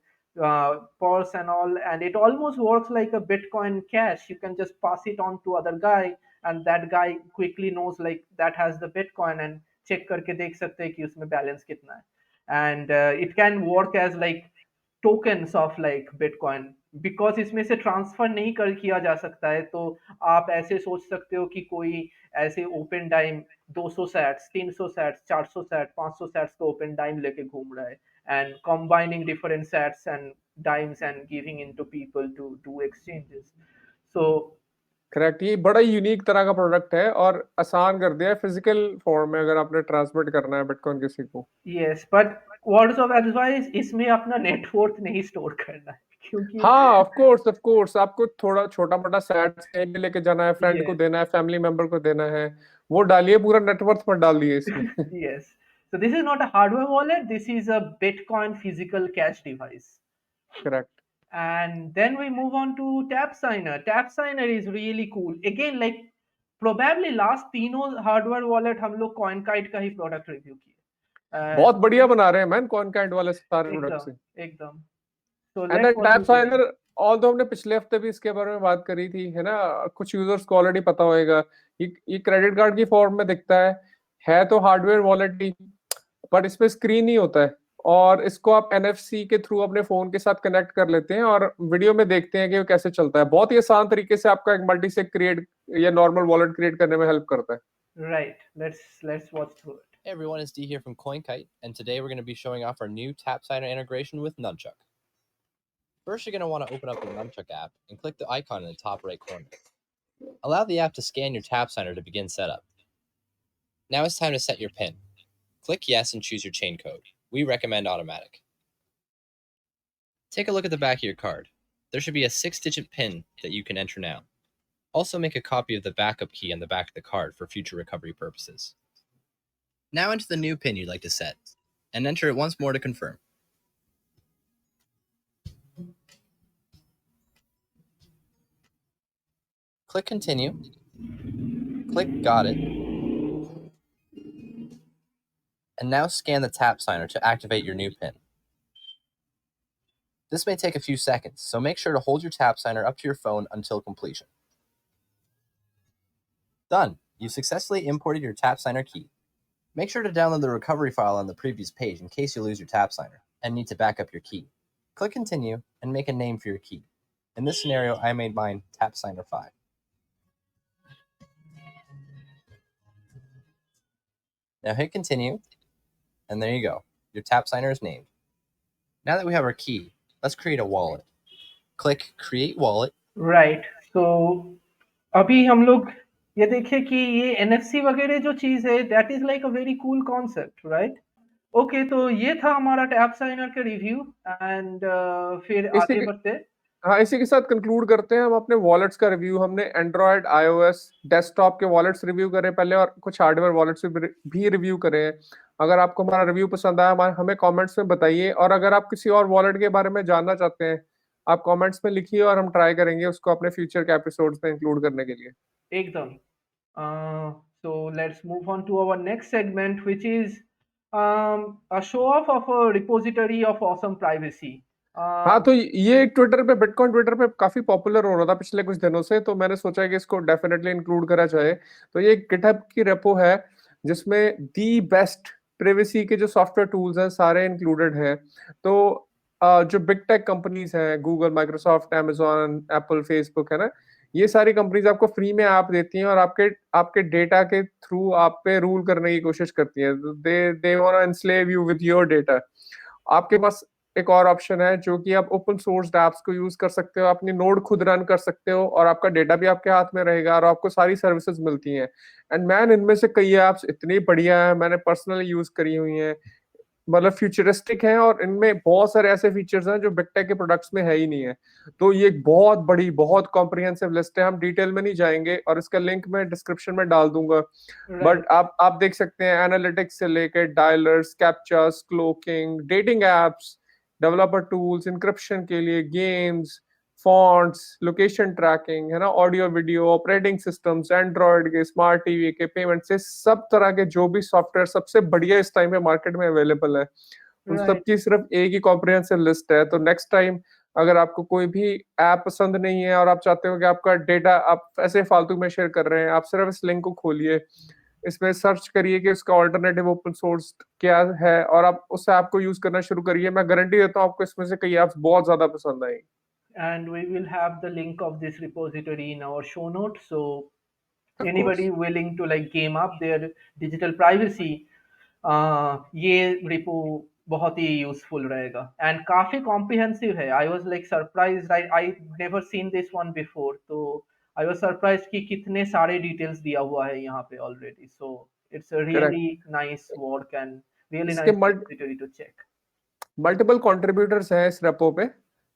S2: purse and all, and it almost works like a Bitcoin cash. You can just pass it on to other guy and that guy quickly knows like that has the Bitcoin and check करके देख सकते हैं कि उसमें balance कितना है। and it can work as like tokens of like Bitcoin because इसमें से ट्रांसफर नहीं कर किया जा सकता है। तो आप ऐसे सोच सकते हो कि कोई ऐसे Opendime 200 sats 300 sats 400 sat 500 sats का ओपन डाइम लेके घूम रहा है and combining different sats and dimes and giving into people to do exchanges. So
S1: correct, ये बड़ा ही यूनिक तरह का प्रोडक्ट है और आसान कर दिया है फिजिकल फॉर्म में अगर आपने ट्रांसमिट करना है बिटकॉइन किसी को।
S2: yes, but words of advice, इसमें अपना नेटवर्थ नहीं स्टोर करना है क्योंकि
S1: हाँ ऑफ कोर्स आपको थोड़ा छोटा मोटा सैट कहीं भी लेके जाना है, फ्रेंड को
S2: yes,
S1: देना है, फैमिली मेंबर को देना है, वो डालिए, पूरा नेटवर्थ मत डाल दिए इसमें।
S2: yes. So this is not a hardware wallet, this is a Bitcoin physical cash device.
S1: Correct.
S2: And then we move on to TapSigner. TapSigner is really cool. Again, like probably last तीनों hardware wallet हम लोग CoinKite का ही product review किए।
S1: बहुत बढ़िया बना रहे हैं मैन कॉइनकाइट वाले सारे प्रोडक्ट से।
S2: एकदम। So
S1: and
S2: let's
S1: tap
S2: what you
S1: signer, although हमने पिछले हफ्ते भी इसके बारे में बात करी थी, है ना, कुछ यूजर्स को ऑलरेडी पता होएगा। ये क्रेडिट कार्ड की फॉर्म में दिखता है तो हार्डवेयर वॉलेट ही, बट इसमें स्क्रीन ही होता है और इसको आप एनएफसी के थ्रू अपने फोन के साथ कनेक्ट कर लेते हैं और वीडियो में देखते हैं कि वो कैसे चलता है। बहुत ही आसान तरीके से आपका एक मल्टी से क्रिएट या नॉर्मल वॉलेट क्रिएट करने में हेल्प करता है।
S2: Right. Let's watch through it.
S4: Hey everyone, it's D here from CoinKite, and today we're going to be showing off our new TapSigner integration with Nunchuk. First, you're going to want to open up the Nunchuk app and click the icon in the top right corner. Allow the app to scan your TapSigner to begin setup. Now it's time to set your PIN. Click yes and choose your chain code. We recommend automatic. Take a look at the back of your card. There should be a 6-digit PIN that you can enter now. Also make a copy of the backup key on the back of the card for future recovery purposes. Now enter the new PIN you'd like to set, and enter it once more to confirm. Click Continue. Click Got It. And now scan the TapSigner to activate your new PIN. This may take a few seconds, so make sure to hold your TapSigner up to your phone until completion. Done! You've successfully imported your TapSigner key. Make sure to download the recovery file on the previous page in case you lose your TapSigner and need to back up your key. Click Continue and make a name for your key. In this scenario, I made mine TapSigner 5. Now hit Continue, and there you go. Your TapSigner is named. Now that we have our key, let's create a wallet. Click Create Wallet.
S2: Right. So अभी हम लोग ये देखें कि ये NFC वगैरह जो चीज है that is like a very cool concept, right? Okay, तो ये था हमारा TapSigner का रिव्यू एंड फिर आगे बढ़ते हैं।
S1: हाँ, इसी के साथ कंक्लूड करते हैं हम अपने वॉलेट्स का रिव्यू। हमने एंड्रॉयड, iOS, डेस्कटॉप के वॉलेट्स रिव्यू करे पहले और कुछ हार्डवेयर वॉलेट्स भी रिव्यू करे हैं। अगर आपको हमारा रिव्यू पसंद आया हमें कमेंट्स में बताइए, और अगर आप किसी और वॉलेट के बारे में जानना चाहते हैं आप कमेंट्स में लिखिए और हम ट्राई करेंगे उसको अपने फ्यूचर के एपिसोड्स में इंक्लूड करने के लिए।
S2: एकदम। So let's move on to our next segment, which is a show off of a repository of awesome privacy.
S1: हाँ, तो ये ट्विटर पे, बिटकॉइन ट्विटर पे काफी पॉपुलर हो रहा था पिछले कुछ दिनों से, तो मैंने सोचा कि इसको डेफिनेटली इंक्लूड करा जाए। तो ये गिटहब की रेपो है जिसमें दी बेस्ट प्राइवेसी के जो सॉफ्टवेयर टूल्स हैं सारे इंक्लूडेड हैं। तो जो बिग टेक कंपनीज हैं, Google, Microsoft, Amazon, Apple, Facebook, है ना, ये सारी कंपनीज आपको फ्री में ऐप देती हैं और आपके डेटा के थ्रू आप पे रूल करने की कोशिश करती हैं। They want to enslave you with your data. आपके पास एक और ऑप्शन है जो कि आप ओपन सोर्स ऐप्स को यूज कर सकते हो, अपनी नोड खुद रन कर सकते हो और आपका डेटा भी आपके हाथ में रहेगा और आपको सारी सर्विसेज मिलती हैं। एंड मैन इनमें से कई ऐप्स इतनी बढ़िया है, मैंने पर्सनली यूज करी हुई हैं, मतलब फ्यूचरिस्टिक हैं और इनमें बहुत सारे ऐसे फीचर्स हैं जो बिग टेक के प्रोडक्ट्स में है ही नहीं है। तो ये एक बहुत बड़ी, बहुत कॉम्प्रिहेंसिव लिस्ट है, हम डिटेल में नहीं जाएंगे और इसका लिंक मैं डिस्क्रिप्शन में डाल दूंगा।
S2: राइट
S1: बट आप देख सकते हैं एनालिटिक्स से लेकर diallers, captchas, cloaking, dating apps, developer tools, encryption के लिए गेम्स, फॉन्ट्स, लोकेशन ट्रैकिंग, है ना, audio video, operating systems, Android के, स्मार्ट टीवी के, पेमेंट से सब तरह के जो भी सॉफ्टवेयर सबसे बढ़िया इस टाइम पे मार्केट में अवेलेबल है, उन सब
S2: राइट
S1: की सिर्फ एक ही कॉम्प्रिहेंसिव लिस्ट है। तो नेक्स्ट टाइम अगर आपको कोई भी ऐप पसंद नहीं है और आप चाहते हो कि आपका डेटा आप ऐसे फालतू में शेयर कर रहे हैं, आप सिर्फ इस लिंक को खोलिए, इसमें सर्च करिए कि उसका ऑल्टरनेटिव ओपन सोर्स क्या है और आप उस ऐप को यूज करना शुरू करिए। मैं गारंटी देता हूँ आपको इसमें से कई ऐप्स बहुत ज्यादा पसंद आएंगी।
S2: and we will have the link of this repository in our show notes, so
S1: Of
S2: anybody
S1: course.
S2: willing to like game up their digital privacy, ये रिपो बहुत ही यूजफुल रहेगा एंड काफी कॉम्प्रिहेंसिव है। I was like surprised, I never seen this one before, तो I was surprised कि कितने सारे details दिया हुआ है यहाँ पे already. So it's a
S1: correct.
S2: Really nice work and really
S1: इसके
S2: nice repository to check.
S1: Multiple contributors हैं इस रेपो पे,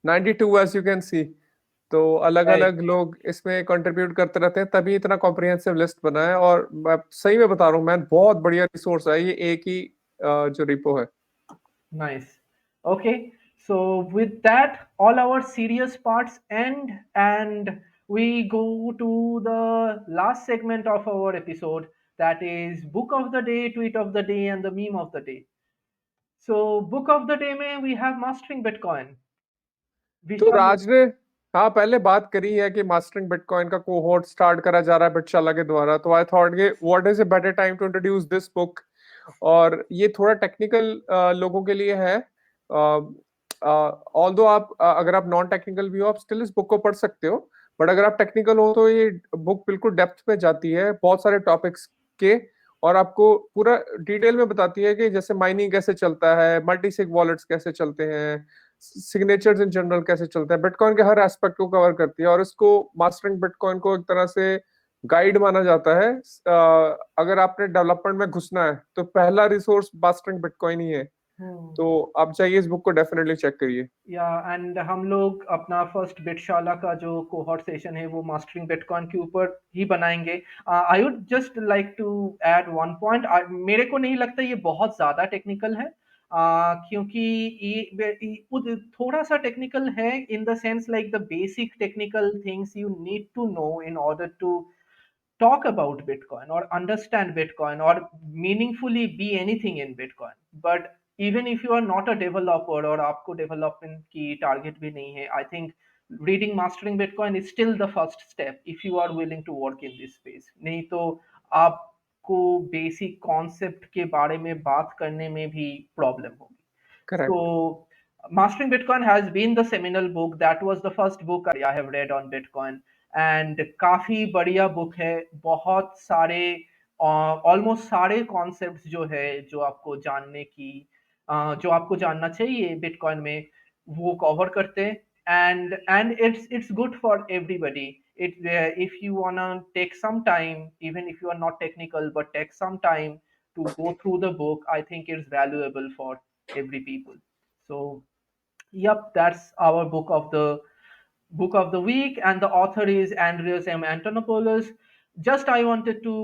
S1: 92 एज यू कैन सी। तो अलग
S2: राइट
S1: अलग लोग इसमें कंट्रीब्यूट करते रहते हैं, तभी इतना कॉम्प्रिहेंसिव लिस्ट बना है। और मैं सही में बता रहा हूँ, मैं बहुत बढ़िया रिसोर्स है ये, एक ही जो रिपो है।
S2: Nice. Okay. So with that, all our serious parts end, and we go to the last segment of our episode, that is book of the day, tweet of the day, and the meme of the day. So book of the day में we have mastering Bitcoin.
S1: तो
S2: विशाल।
S1: राज ने, हाँ, पहले बात करी है कि Mastering Bitcoin का कोहोर्ट स्टार्ट करा जा रहा है बिटशाला के द्वारा, तो आई थॉट कि what is a better time to introduce this book. और ये थोड़ा टेक्निकल लोगों के लिए है। ऑल्दो आप अगर आप नॉन टेक्निकल भी हो, आप स्टिल इस बुक को पढ़ सकते हो। बट अगर आप टेक्निकल हो तो ये बुक बिल्कुल डेप्थ में जाती है बहुत सारे टॉपिक्स के, और आपको पूरा डिटेल में बताती है कि जैसे माइनिंग कैसे चलता है, मल्टीसिग वॉलेट्स कैसे चलते हैं, सिग्नेचर्स इन जनरल कैसे चलते हैं, बिटकॉइन के हर एस्पेक्ट को कवर करती है। और इसको मास्टरिंग बिटकॉइन को एक तरह से गाइड माना जाता है। अगर आपने डेवलपमेंट में घुसना है तो पहला रिसोर्स मास्टरिंग बिटकॉइन ही है। तो आप चाहिए इस बुक को डेफिनेटली चेक करिए।
S2: या एंड हम लोग अपना फर्स्ट बिटशाला का जो कोहॉर्ट सेशन है वो मास्टरिंग बिटकॉइन के ऊपर ही बनाएंगे। I would just like to add one point, मेरे को नहीं लगता ये बहुत ज़्यादा टेक्निकल है, क्योंकि थोड़ा सा टेक्निकल है in the sense like the basic technical things you need to know in order to talk about Bitcoin or understand Bitcoin or meaningfully be anything in Bitcoin. But even if you are not a developer or आपको development की target भी नहीं है, I think reading mastering Bitcoin is still the first step if you are willing to work in this space. नहीं तो आपको basic concept के बारे में बात करने में भी problem होगी।
S1: Correct.
S2: So Mastering Bitcoin has been the seminal book. That was the first book I have read on Bitcoin. And काफी बढ़िया बुक है, बहुत सारे ऑलमोस्ट सारे कॉन्सेप्ट्स जो है जो आपको जानने की जो आपको जानना चाहिए बिटकॉइन में वो कवर करते हैं। And it's good for everybody. It if you wanna take some time, even if you are not technical but take some time to go through the book, I think it's valuable for every people. So yep, that's our book of the week, and the author is Andreas M. Antonopoulos. Just I wanted to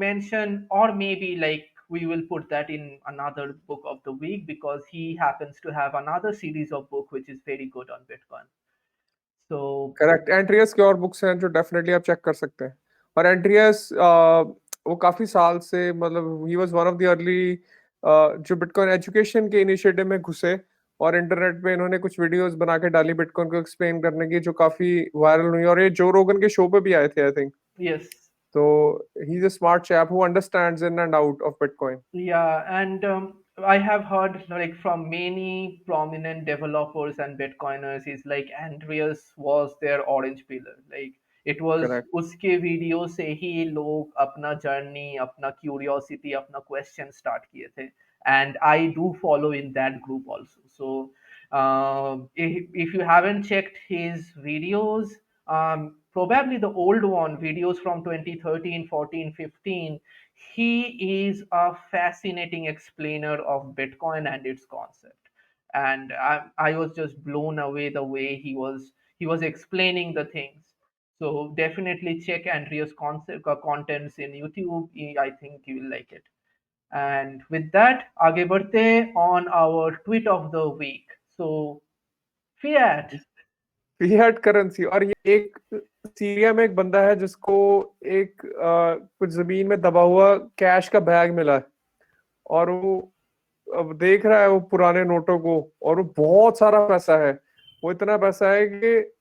S2: mention, or maybe like we will put that in another book of the week because he happens to have another series of book which is very good on Bitcoin. So
S1: correct. Andreas की और books हैं जो definitely आप check कर सकते हैं। और Andreas वो काफी साल से, मतलब he was one of the early जो बिटकॉइन एजुकेशन के इनिशिएटिव में घुसे, और इंटरनेट पे इन्होंने कुछ वीडियोस बना के डाली बिटकॉइन को एक्सप्लेन करने की, जो काफी वायरल हुई, और ये जो रोगन के शो पे भी आए थे आई थिंक।
S2: yes.
S1: तो he is a smart chap who understands in and out of bitcoin.
S2: Yeah, and I have heard like from many prominent developers and Bitcoiners is like Andreas was their orange pillar. Like it was
S1: correct.
S2: उसके video से ही लोग अपना journey, अपना curiosity, अपना question start किए थे, and I do follow in that group also. So If you haven't checked his videos, probably the old one, videos from 2013, 14, 15, he is a fascinating explainer of Bitcoin and its concept. And I was just blown away the way he was explaining the things. So definitely check Andrea's concept contents in YouTube. I think you will like it. And with that, आगे बढ़ते on our tweet of the week. So fiat.
S1: Fiat currency. और ये एक Syria में एक बंदा है जिसको एक कुछ जमीन में दबा हुआ कैश का बैग मिला है, और वो अब देख रहा है वो पुराने नोटों को, और वो बहुत सारा पैसा है। वो इतना पैसा है कि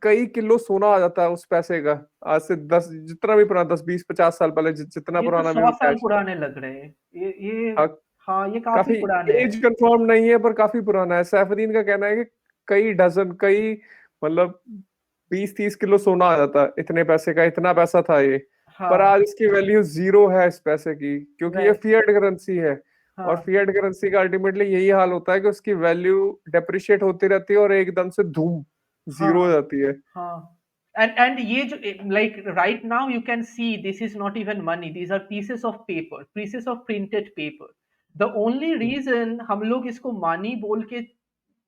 S1: कई किलो सोना आ जाता है उस पैसे का। आज से 10 जितना भी पुराना, 10 20 50 साल पहले जितना
S2: ये तो
S1: पुराना भी
S2: 100
S1: वो
S2: साल
S1: कैश।
S2: पुराने लग रहे हैं ये।
S1: हाँ,
S2: हाँ, ये काफी
S1: काफी
S2: पुराने हैं।
S1: एज कंफर्म नहीं है पर काफी पुराना है। सैफुद्दीन का कहना है कि कई डजन, कई मतलब 20 30 किलो सोना आ जाता है इतने पैसे का। इतना पैसा था ये, पर
S2: हाँ,
S1: आज इसकी वैल्यू जीरो है इस पैसे की, क्योंकि ये
S2: राइट।
S1: फिएट करेंसी है। और
S2: हाँ,
S1: फिएट करेंसी का अल्टीमेटली यही हाल होता है कि उसकी वैल्यू डेप्रिशिएट होती रहती है और एकदम से धूम जीरो हो
S2: हाँ,
S1: जाती है।
S2: हाँ। And ये जो like right now you can see this is not even money. These are pieces of paper, pieces of printed paper. The only reason हम लोग इसको money बोल के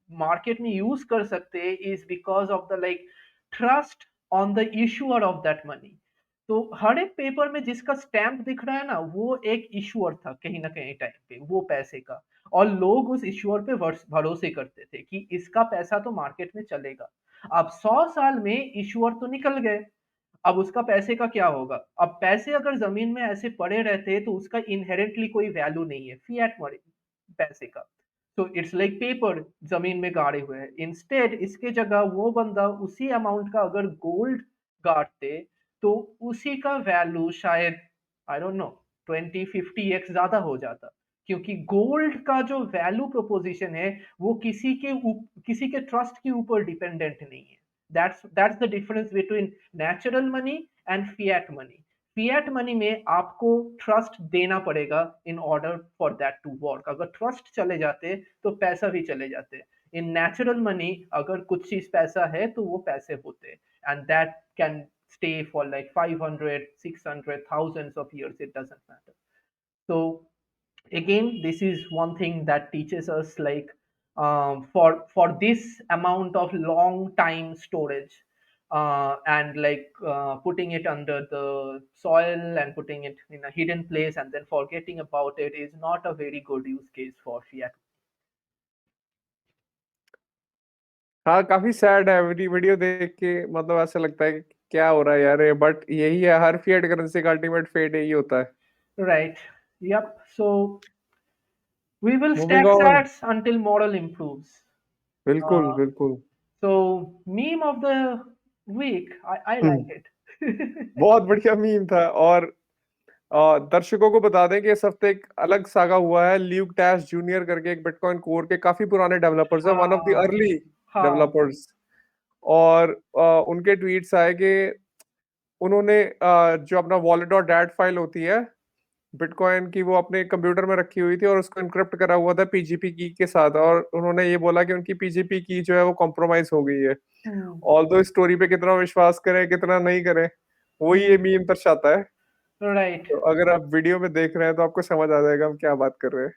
S2: मार्केट में यूज कर सकते हैं is because of the like trust on the issuer of that money. तो हर एक पेपर में जिसका स्टैंप दिख रहा है ना, वो एक इशूअर था कहीं ना कहीं टाइम पे वो पैसे का। और लोग उस इशूअर पे भरोसे करते थे कि इसका पैसा तो मार्केट में चलेगा। अब 100 साल में इशूअर तो निकल गए, अब उसका पैसे का क्या होगा? अब पैसे अगर जमीन में ऐसे पड़े रहते तो उसका इनहेरेंटली कोई वैल्यू नहीं है फिएट मनी पैसे का। तो इट्स लाइक पेपर जमीन में गाड़े हुए हैं। इंस्टेड इसके जगह वो बंदा उसी अमाउंट का अगर गोल्ड गाड़ते तो उसी का वैल्यू शायद आई डोंट नो 20 50x ज्यादा हो जाता। क्योंकि गोल्ड का जो वैल्यू प्रोपोजिशन है वो किसी के ट्रस्ट के ऊपर डिपेंडेंट नहीं है। that's the difference between natural money and fiat money. Fiat money में आपको ट्रस्ट देना पड़ेगा in order for that to work. अगर ट्रस्ट चले जाते तो पैसा भी चले जाते। इन नेचुरल मनी अगर कुछ चीज पैसा है तो वो पैसे होते, and that can stay for like 500 600 thousands of years, it doesn't matter. So again, this is one thing that teaches us like for this amount of long time storage, and like putting it under the soil and putting it in a hidden place and then forgetting about it is not a very good use case for fiat.
S1: हाँ, काफी sad है video देख के। मतलब ऐसा लगता है कि क्या हो रहा है यार, बट यही है, हर फिएट करेंसी का अल्टीमेट फेट यही होता है।
S2: Right. Yep. So we will
S1: moving
S2: stack
S1: on.
S2: sats until model improves.
S1: बिल्कुल
S2: uh,
S1: बिल्कुल।
S2: so meme of the week, I
S1: hmm,
S2: like it.
S1: बहुत बढ़िया मीम था। और दर्शकों को बता दें कि इस हफ्ते एक अलग सागा हुआ है। ल्यूक डैश जूनियर करके एक बिटकॉइन कोर के काफी पुराने डेवलपर्स है, वन ऑफ द
S2: हाँ,
S1: अर्ली
S2: हाँ,
S1: डेवलपर्स। और उनके ट्वीट्स आए कि उन्होंने जो अपना वॉलेट और डैट फाइल होती है बिटकॉइन की, वो अपने कंप्यूटर में रखी हुई थी और उसको इनक्रिप्ट करा हुआ था पीजीपी की के साथ। और उन्होंने ये बोला कि उनकी पीजीपी की जो है वो कॉम्प्रोमाइज हो गई है।
S2: हम्म,
S1: ऑल दो स्टोरी पे कितना विश्वास करें कितना नहीं करें, वही ये मीम दर्शाता है।
S2: right.
S1: तो अगर आप वीडियो में देख रहे हैं तो आपको समझ आ जाएगा हम क्या बात कर रहे हैं।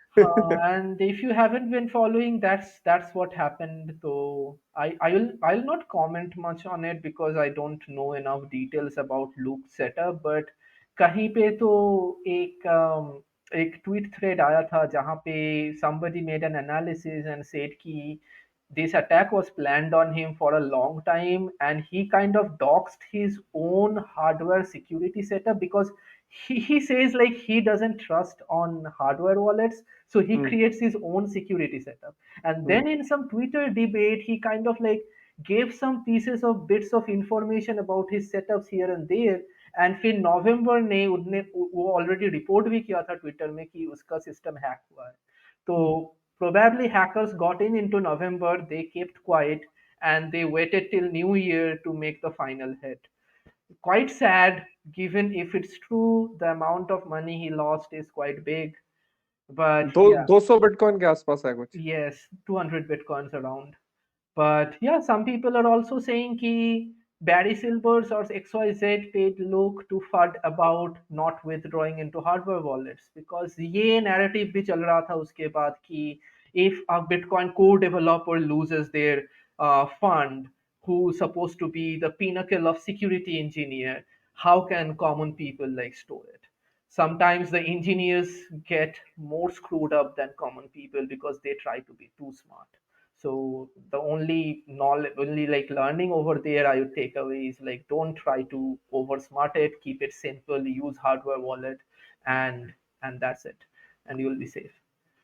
S2: And if you haven't been following, that's what happened. So I'll not comment much on it because I don't know enough details about Luke's setup. But कहीं पे तो एक tweet thread आया था जहाँ पे somebody made an analysis and said कि this attack was planned on him for a long time, and he kind of doxed his own hardware security setup because he says like he doesn't trust on hardware wallets, so he
S1: hmm,
S2: creates his own security setup. And
S1: hmm,
S2: then in some Twitter debate he kind of like gave some pieces of bits of information about his setups here and there, and फिर नवंबर ने उनने वो already report भी किया था Twitter में कि उसका सिस्टम हैक हुआ है। तो probably hackers got in into November, they kept quiet, and they waited till New Year to make the final hit. Quite sad, given if it's true, the amount of money he lost is quite big. but
S1: दो
S2: yeah,
S1: 200 bitcoin के आसपास है कुछ।
S2: yes, 200 bitcoins around. But yeah, some people are also saying कि Barry Silbers or XYZ paid Luke to FUD about not withdrawing into hardware wallets, because ये narrative भी चल रहा था उसके बाद कि if a Bitcoin core developer loses their fund, who's supposed to be the pinnacle of security engineer, how can common people like store it? Sometimes the engineers get more screwed up than common people because they try to be too smart. So the only knowledge, only like learning over there I would take away is like, don't try to oversmart it, keep it simple, use hardware wallet, and that's it, and you'll be safe.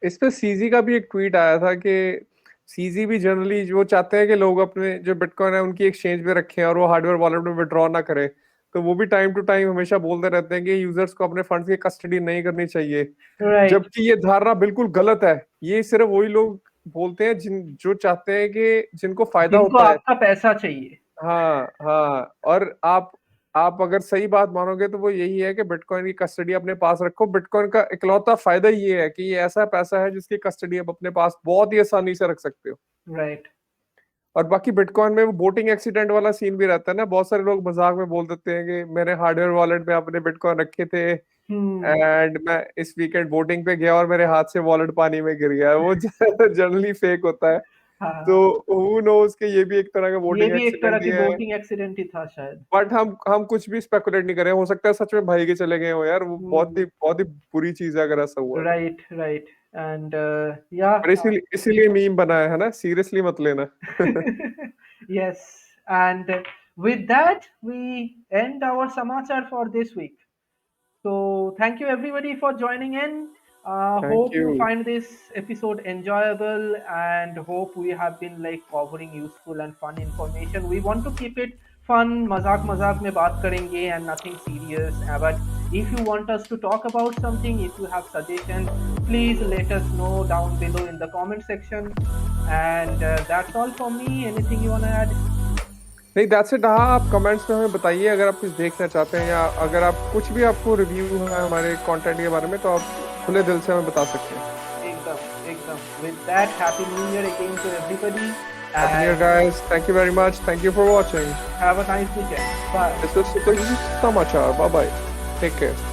S1: इस पे CG का भी एक tweet आया था कि CG भी generally वो चाहते हैं कि लोग अपने जो बिटकॉइन है उनकी एक्सचेंज में रखें और वो हार्डवेयर वॉलेट में विड्रॉ ना करें, तो वो भी टाइम टू टाइम हमेशा बोलते रहते हैं कि यूजर्स को अपने फंड्स की कस्टडी नहीं करनी चाहिए,
S2: Right.
S1: जबकि ये धारणा बिल्कुल गलत है। ये सिर्फ वही लोग बोलते हैं जो चाहते हैं कि जिनको फायदा
S2: जिनको
S1: होता है।
S2: आपका पैसा चाहिए।
S1: हाँ हाँ, और आप अगर सही बात मानोगे तो वो यही है कि बिटकॉइन की कस्टडी अपने पास रखो। बिटकॉइन का इकलौता फायदा ये है कि ये ऐसा पैसा है जिसकी कस्टडी आप अपने पास बहुत ही आसानी से रख सकते हो।
S2: राइट।
S1: और बाकी बिटकॉइन में वो बोटिंग एक्सीडेंट वाला सीन भी रहता है ना, बहुत सारे लोग मजाक में बोल देते हैं कि मैंने हार्डवेयर वॉलेट में अपने बिटकॉइन रखे थे एंड मैं इस वीकेंड बोटिंग पे गया और मेरे हाथ से वॉलेट पानी में गिर गया। वो जनरली फेक होता है।
S2: हाँ,
S1: तो हु नोस कि ये भी एक तरह का
S2: ये
S1: बोटिंग
S2: भी एक तरह
S1: एक्सीडेंट
S2: की
S1: ही है।
S2: बोटिंग एक्सीडेंट ही था शायद।
S1: बट हम कुछ भी स्पेकुलेट नहीं करें, हो सकता है सच में भाई के चले गए हो यार, वो बहुत ही बुरी चीज है अगर ऐसा हुआ है।
S2: राइट राइट एंड या
S1: पर इसीलिए मीम बनाया है ना, सीरियसली मत लेना।
S2: yes, and with that we end our samachar for this week. So thank you everybody for joining in.
S1: Thank
S2: Hope you
S1: you.
S2: find this episode enjoyable and hope we have been like covering useful and fun information. We want to keep it fun, मजाक में बात करेंगे and nothing serious. But if you want us to talk about something, if you have suggestions, please let us know down below in the comment section. And that's all for me. Anything you want to add?
S1: नहीं, that's it. हाँ, आप comments में हमें बताइए अगर आप कुछ देखना चाहते हैं या अगर आप कुछ भी आपको रिव्यू है हमारे कंटेंट के बारे में तो आप खुले दिल से हमें बता सकते हैं।
S2: एकदम। With that, happy new year again to everybody.
S1: Happy New Year, guys. Thank you very much. Thank you for watching.
S2: Have a nice weekend. Bye.
S1: This is Samachar. Bye bye. Take care.